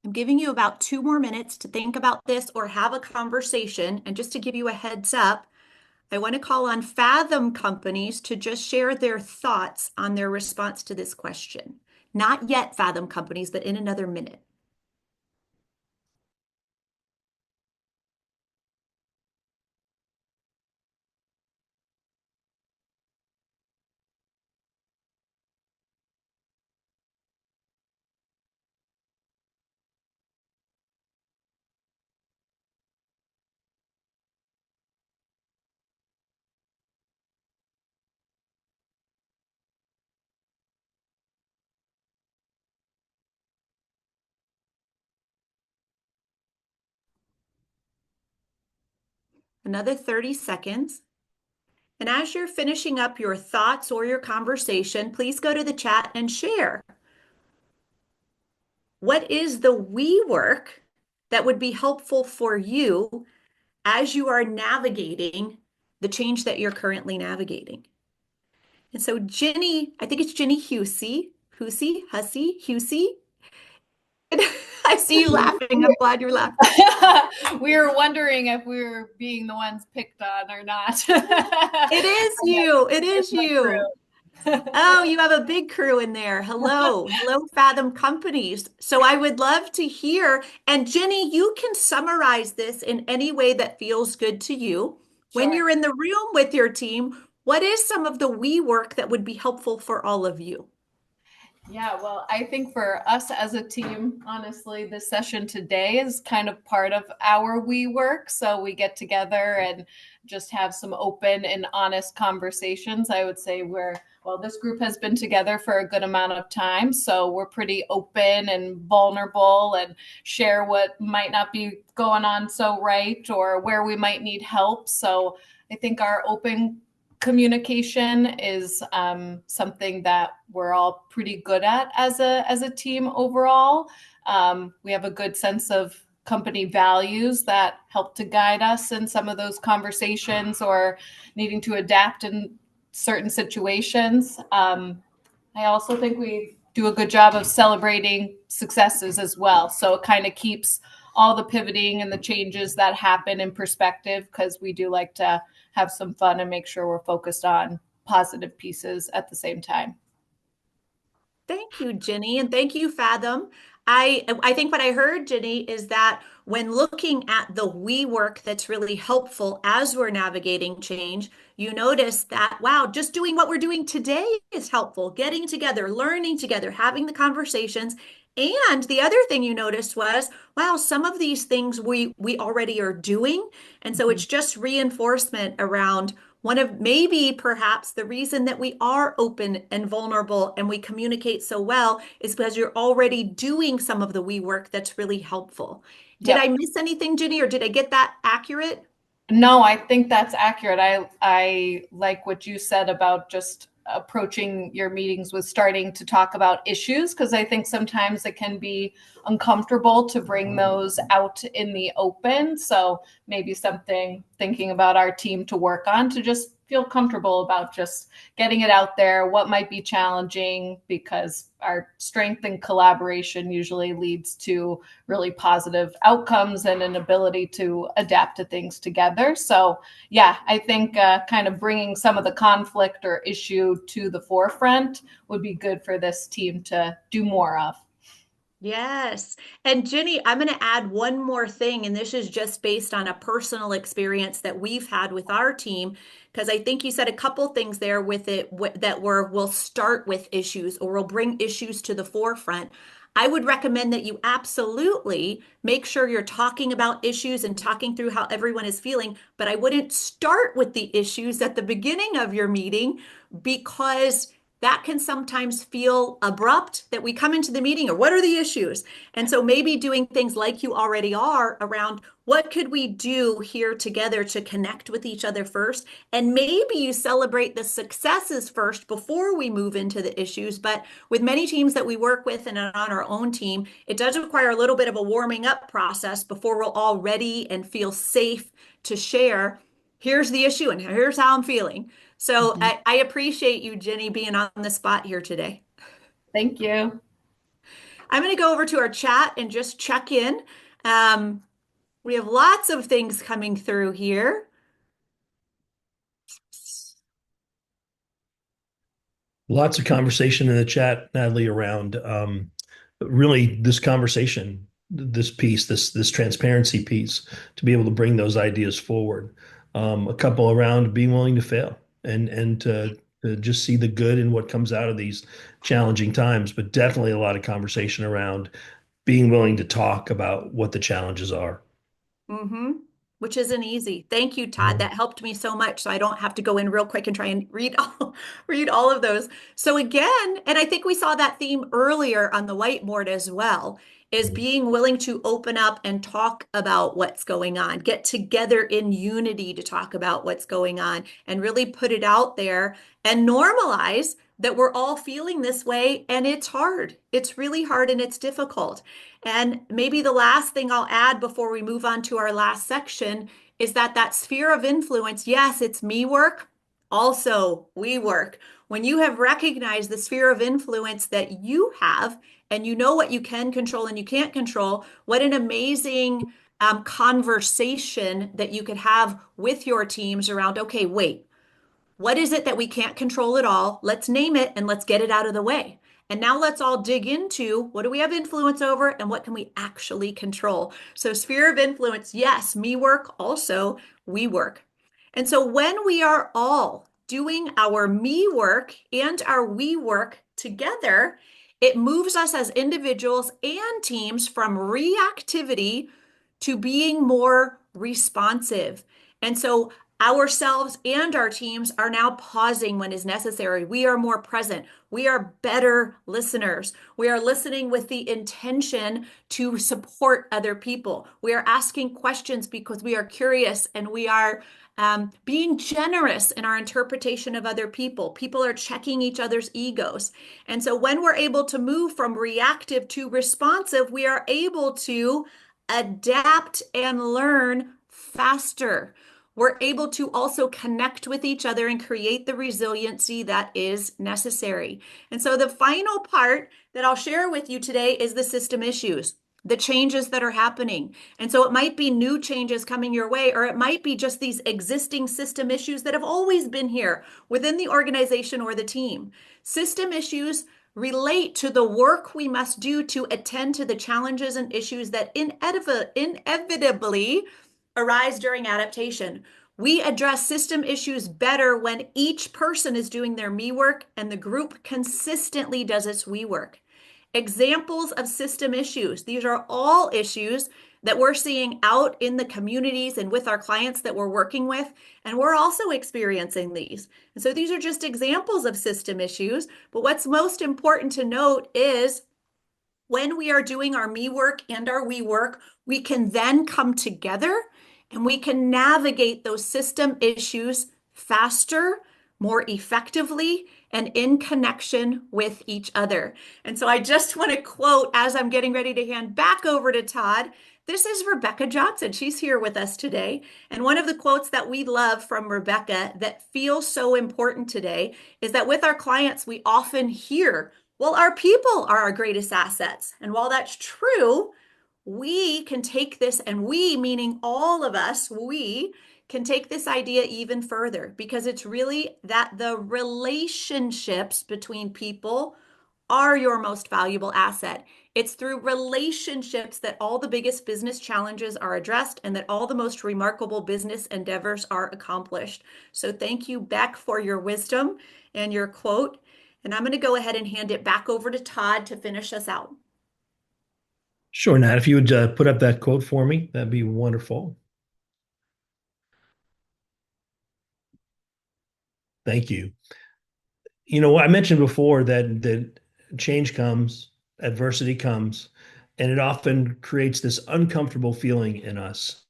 I'm giving you about 2 more minutes to think about this or have a conversation. And just to give you a heads up, I want to call on Fathom companies to just share their thoughts on their response to this question. Not yet Fathom companies, but in another minute. Another 30 seconds. And as you're finishing up your thoughts or your conversation, please go to the chat and share. What is the we work that would be helpful for you as you are navigating the change that you're currently navigating? And so Ginny, I think it's Ginny Hussey. I see you laughing. I'm glad you're laughing. We were wondering if we were being the ones picked on or not. It is you. It is you. Oh, you have a big crew in there. Hello. Hello, Fathom Companies. So I would love to hear. And Jenny, you can summarize this in any way that feels good to you. When Sure. you're in the room with your team, what is some of the we work that would be helpful for all of you? Yeah, well, I think for us as a team, honestly, this session today is kind of part of our we work. So we get together and just have some open and honest conversations. I would say this group has been together for a good amount of time. So we're pretty open and vulnerable and share what might not be going on so right or where we might need help. So I think our open communication is something that we're all pretty good at as a team overall. We have a good sense of company values that help to guide us in some of those conversations or needing to adapt in certain situations. I also think we do a good job of celebrating successes as well. So it kind of keeps all the pivoting and the changes that happen in perspective, because we do like to have some fun and make sure we're focused on positive pieces at the same time. Thank you, Jenny, and thank you, Fathom. I think what I heard, Jenny, is that when looking at the we work that's really helpful as we're navigating change, you notice that, wow, just doing what we're doing today is helpful. Getting together, learning together, having the conversations. And the other thing you noticed was, wow, some of these things we already are doing. And so it's just reinforcement around one of maybe perhaps the reason that we are open and vulnerable and we communicate so well is because you're already doing some of the we work that's really helpful. Did Yep. I miss anything, Ginny, or did I get that accurate? No, I think that's accurate. I like what you said about just approaching your meetings with starting to talk about issues, because I think sometimes it can be uncomfortable to bring those out in the open. So maybe something thinking about our team to work on to just feel comfortable about just getting it out there, what might be challenging, because our strength and collaboration usually leads to really positive outcomes and an ability to adapt to things together. So yeah, I think kind of bringing some of the conflict or issue to the forefront would be good for this team to do more of. Yes. And Ginny, I'm going to add one more thing, and this is just based on a personal experience that we've had with our team, because I think you said a couple things there with it that we'll start with issues or we'll bring issues to the forefront. I would recommend that you absolutely make sure you're talking about issues and talking through how everyone is feeling, but I wouldn't start with the issues at the beginning of your meeting, because that can sometimes feel abrupt that we come into the meeting or what are the issues? And so maybe doing things like you already are around what could we do here together to connect with each other first? And maybe you celebrate the successes first before we move into the issues. But with many teams that we work with and on our own team, it does require a little bit of a warming up process before we're all ready and feel safe to share. Here's the issue and here's how I'm feeling. So I appreciate you, Jenny, being on the spot here today. Thank you. I'm going to go over to our chat and just check in. Um, we have lots of things coming through here. Lots of conversation in the chat, Natalie, around really this conversation, this piece, this transparency piece, to be able to bring those ideas forward. A couple around being willing to fail and to just see the good in what comes out of these challenging times, but definitely a lot of conversation around being willing to talk about what the challenges are. Mm-hmm. Which isn't easy. Thank you, Todd. That helped me so much, so I don't have to go in real quick and try and read all of those. So again, and I think we saw that theme earlier on the whiteboard as well, is being willing to open up and talk about what's going on, get together in unity to talk about what's going on, and really put it out there and normalize that we're all feeling this way, and it's hard. It's really hard and it's difficult. And maybe the last thing I'll add before we move on to our last section is that sphere of influence, yes, it's me work, also we work. When you have recognized the sphere of influence that you have, and you know what you can control and you can't control, what an amazing conversation that you could have with your teams around, okay, wait, what is it that we can't control at all? Let's name it and let's get it out of the way. And now let's all dig into what do we have influence over and what can we actually control? So, sphere of influence, yes, me work, also we work. And so, when we are all doing our me work and our we work together, it moves us as individuals and teams from reactivity to being more responsive. And so, ourselves and our teams are now pausing when is necessary. We are more present. We are better listeners. We are listening with the intention to support other people. We are asking questions because we are curious and we are being generous in our interpretation of other people. People are checking each other's egos. And so when we're able to move from reactive to responsive, we are able to adapt and learn faster. We're able to also connect with each other and create the resiliency that is necessary. And so, the final part that I'll share with you today is the system issues, the changes that are happening. And so, it might be new changes coming your way, or it might be just these existing system issues that have always been here within the organization or the team. System issues relate to the work we must do to attend to the challenges and issues that inevitably arise during adaptation. We address system issues better when each person is doing their me work and the group consistently does its we work. Examples of system issues. These are all issues that we're seeing out in the communities and with our clients that we're working with, and we're also experiencing these. And so these are just examples of system issues, but what's most important to note is when we are doing our me work and our we work, we can then come together and we can navigate those system issues faster, more effectively, and in connection with each other. And so I just want to quote as I'm getting ready to hand back over to Todd. This is Rebecca Johnson. She's here with us today. And one of the quotes that we love from Rebecca that feels so important today is that with our clients, we often hear, well, our people are our greatest assets. And while that's true, we can take this, and we, meaning all of us, we can take this idea even further because it's really that the relationships between people are your most valuable asset. It's through relationships that all the biggest business challenges are addressed and that all the most remarkable business endeavors are accomplished. So thank you, Beck, for your wisdom and your quote. And I'm going to go ahead and hand it back over to Todd to finish us out. Sure, Nat, if you would put up that quote for me, that'd be wonderful. Thank you. You know, I mentioned before that change comes, adversity comes, and it often creates this uncomfortable feeling in us.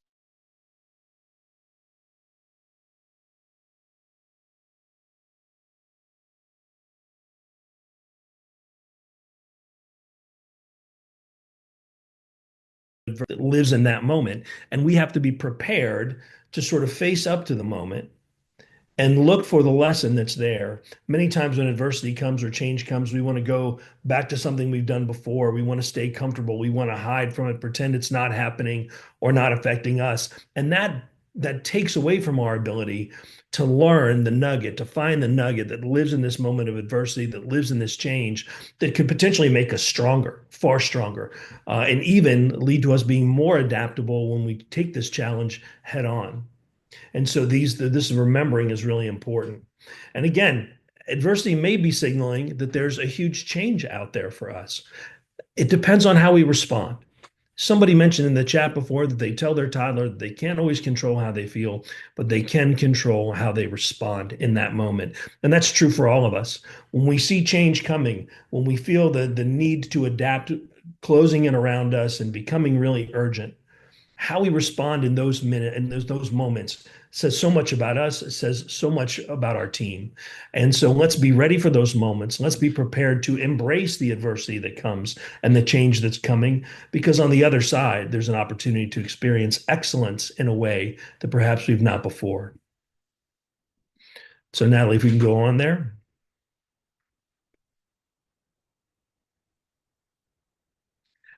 That lives in that moment, and we have to be prepared to sort of face up to the moment and look for the lesson that's there. Many times when adversity comes or change comes, we want to go back to something we've done before. We want to stay comfortable. We want to hide from it, pretend it's not happening or not affecting us. And that takes away from our ability to learn the nugget, to find the nugget that lives in this moment of adversity, that lives in this change, that could potentially make us stronger, far stronger, and even lead to us being more adaptable when we take this challenge head on. And so this remembering is really important. And again, adversity may be signaling that there's a huge change out there for us. It depends on how we respond. Somebody mentioned in the chat before that they tell their toddler that they can't always control how they feel, but they can control how they respond in that moment. And that's true for all of us. When we see change coming, when we feel the need to adapt closing in around us and becoming really urgent, how we respond in those minutes and those moments says so much about us. It says so much about our team. And so let's be ready for those moments. Let's be prepared to embrace the adversity that comes and the change that's coming, because on the other side, there's an opportunity to experience excellence in a way that perhaps we've not before. So Natalie, if we can go on there.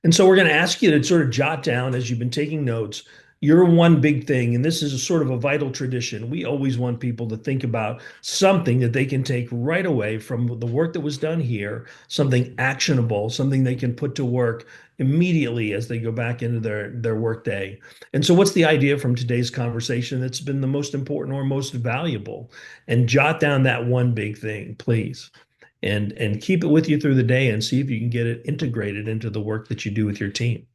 And so we're going to ask you to sort of jot down, as you've been taking notes, your one big thing. And this is a sort of a vital tradition. We always want people to think about something that they can take right away from the work that was done here, something actionable, something they can put to work immediately as they go back into their work day. And so what's the idea from today's conversation that's been the most important or most valuable? And jot down that one big thing, please. And keep it with you through the day and see if you can get it integrated into the work that you do with your team.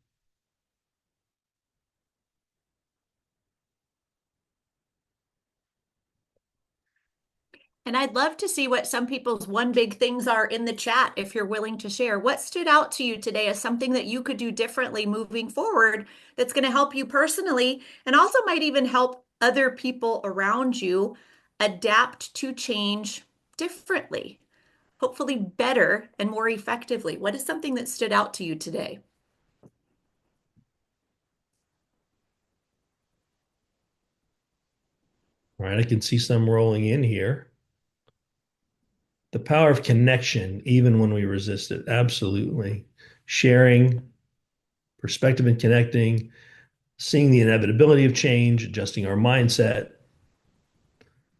And I'd love to see what some people's one big things are in the chat if you're willing to share. What stood out to you today as something that you could do differently moving forward that's going to help you personally and also might even help other people around you adapt to change differently, hopefully better and more effectively? What is something that stood out to you today? All right, I can see some rolling in here. The power of connection, even when we resist it. Absolutely. Sharing, perspective and connecting, seeing the inevitability of change, adjusting our mindset.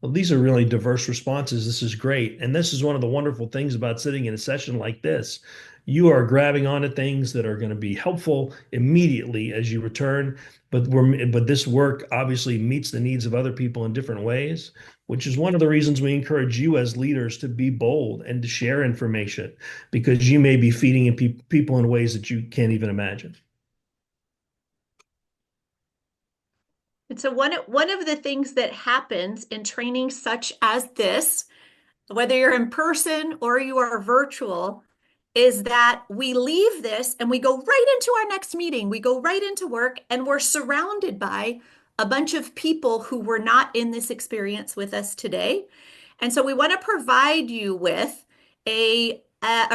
Well, these are really diverse responses. This is great. And this is one of the wonderful things about sitting in a session like this. You are grabbing onto things that are going to be helpful immediately as you return. But this work obviously meets the needs of other people in different ways, which is one of the reasons we encourage you as leaders to be bold and to share information, because you may be feeding in people in ways that you can't even imagine. And so one of the things that happens in training such as this, whether you're in person or you are virtual, is that we leave this and we go right into our next meeting. We go right into work and we're surrounded by a bunch of people who were not in this experience with us today. And so we want to provide you with a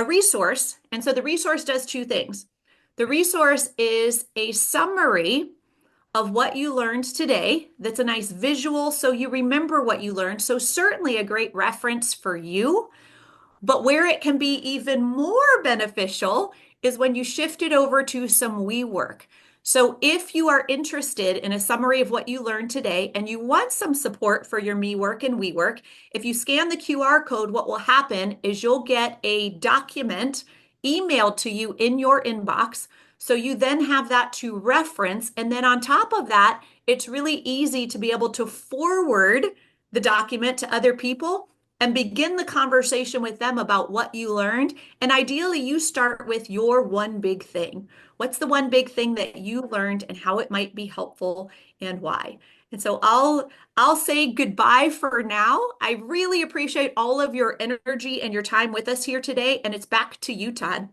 resource. And so the resource does two things. The resource is a summary of what you learned today. That's a nice visual so you remember what you learned. So certainly a great reference for you. But where it can be even more beneficial is when you shift it over to some we work. So if you are interested in a summary of what you learned today and you want some support for your me work and we work, if you scan the QR code, what will happen is you'll get a document emailed to you in your inbox. So you then have that to reference. And then on top of that, it's really easy to be able to forward the document to other people and begin the conversation with them about what you learned. And ideally, you start with your one big thing. What's the one big thing that you learned and how it might be helpful and why? And so I'll say goodbye for now. I really appreciate all of your energy and your time with us here today. And it's back to you, Todd.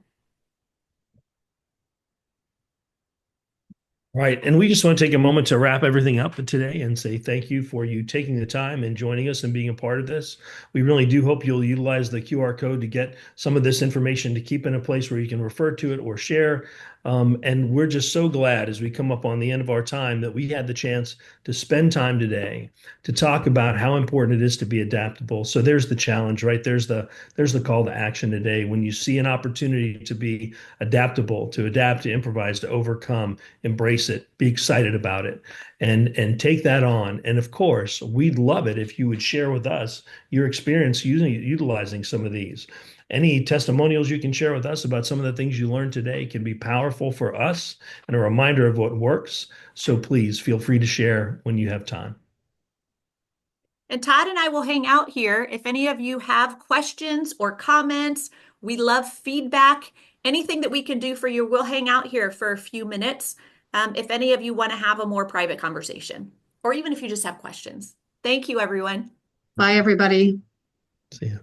Right. And we just want to take a moment to wrap everything up today and say thank you for you taking the time and joining us and being a part of this. We really do hope you'll utilize the QR code to get some of this information to keep in a place where you can refer to it or share. And we're just so glad as we come up on the end of our time that we had the chance to spend time today to talk about how important it is to be adaptable. So there's the challenge, right? There's the call to action today. When you see an opportunity to be adaptable, to adapt, to improvise, to overcome, embrace it, be excited about it, and take that on. And of course, we'd love it if you would share with us your experience utilizing some of these. Any testimonials you can share with us about some of the things you learned today can be powerful for us and a reminder of what works. So please feel free to share when you have time. And Todd and I will hang out here. If any of you have questions or comments, we love feedback. Anything that we can do for you, we'll hang out here for a few minutes. If any of you want to have a more private conversation, or even if you just have questions. Thank you, everyone. Bye, everybody. See you.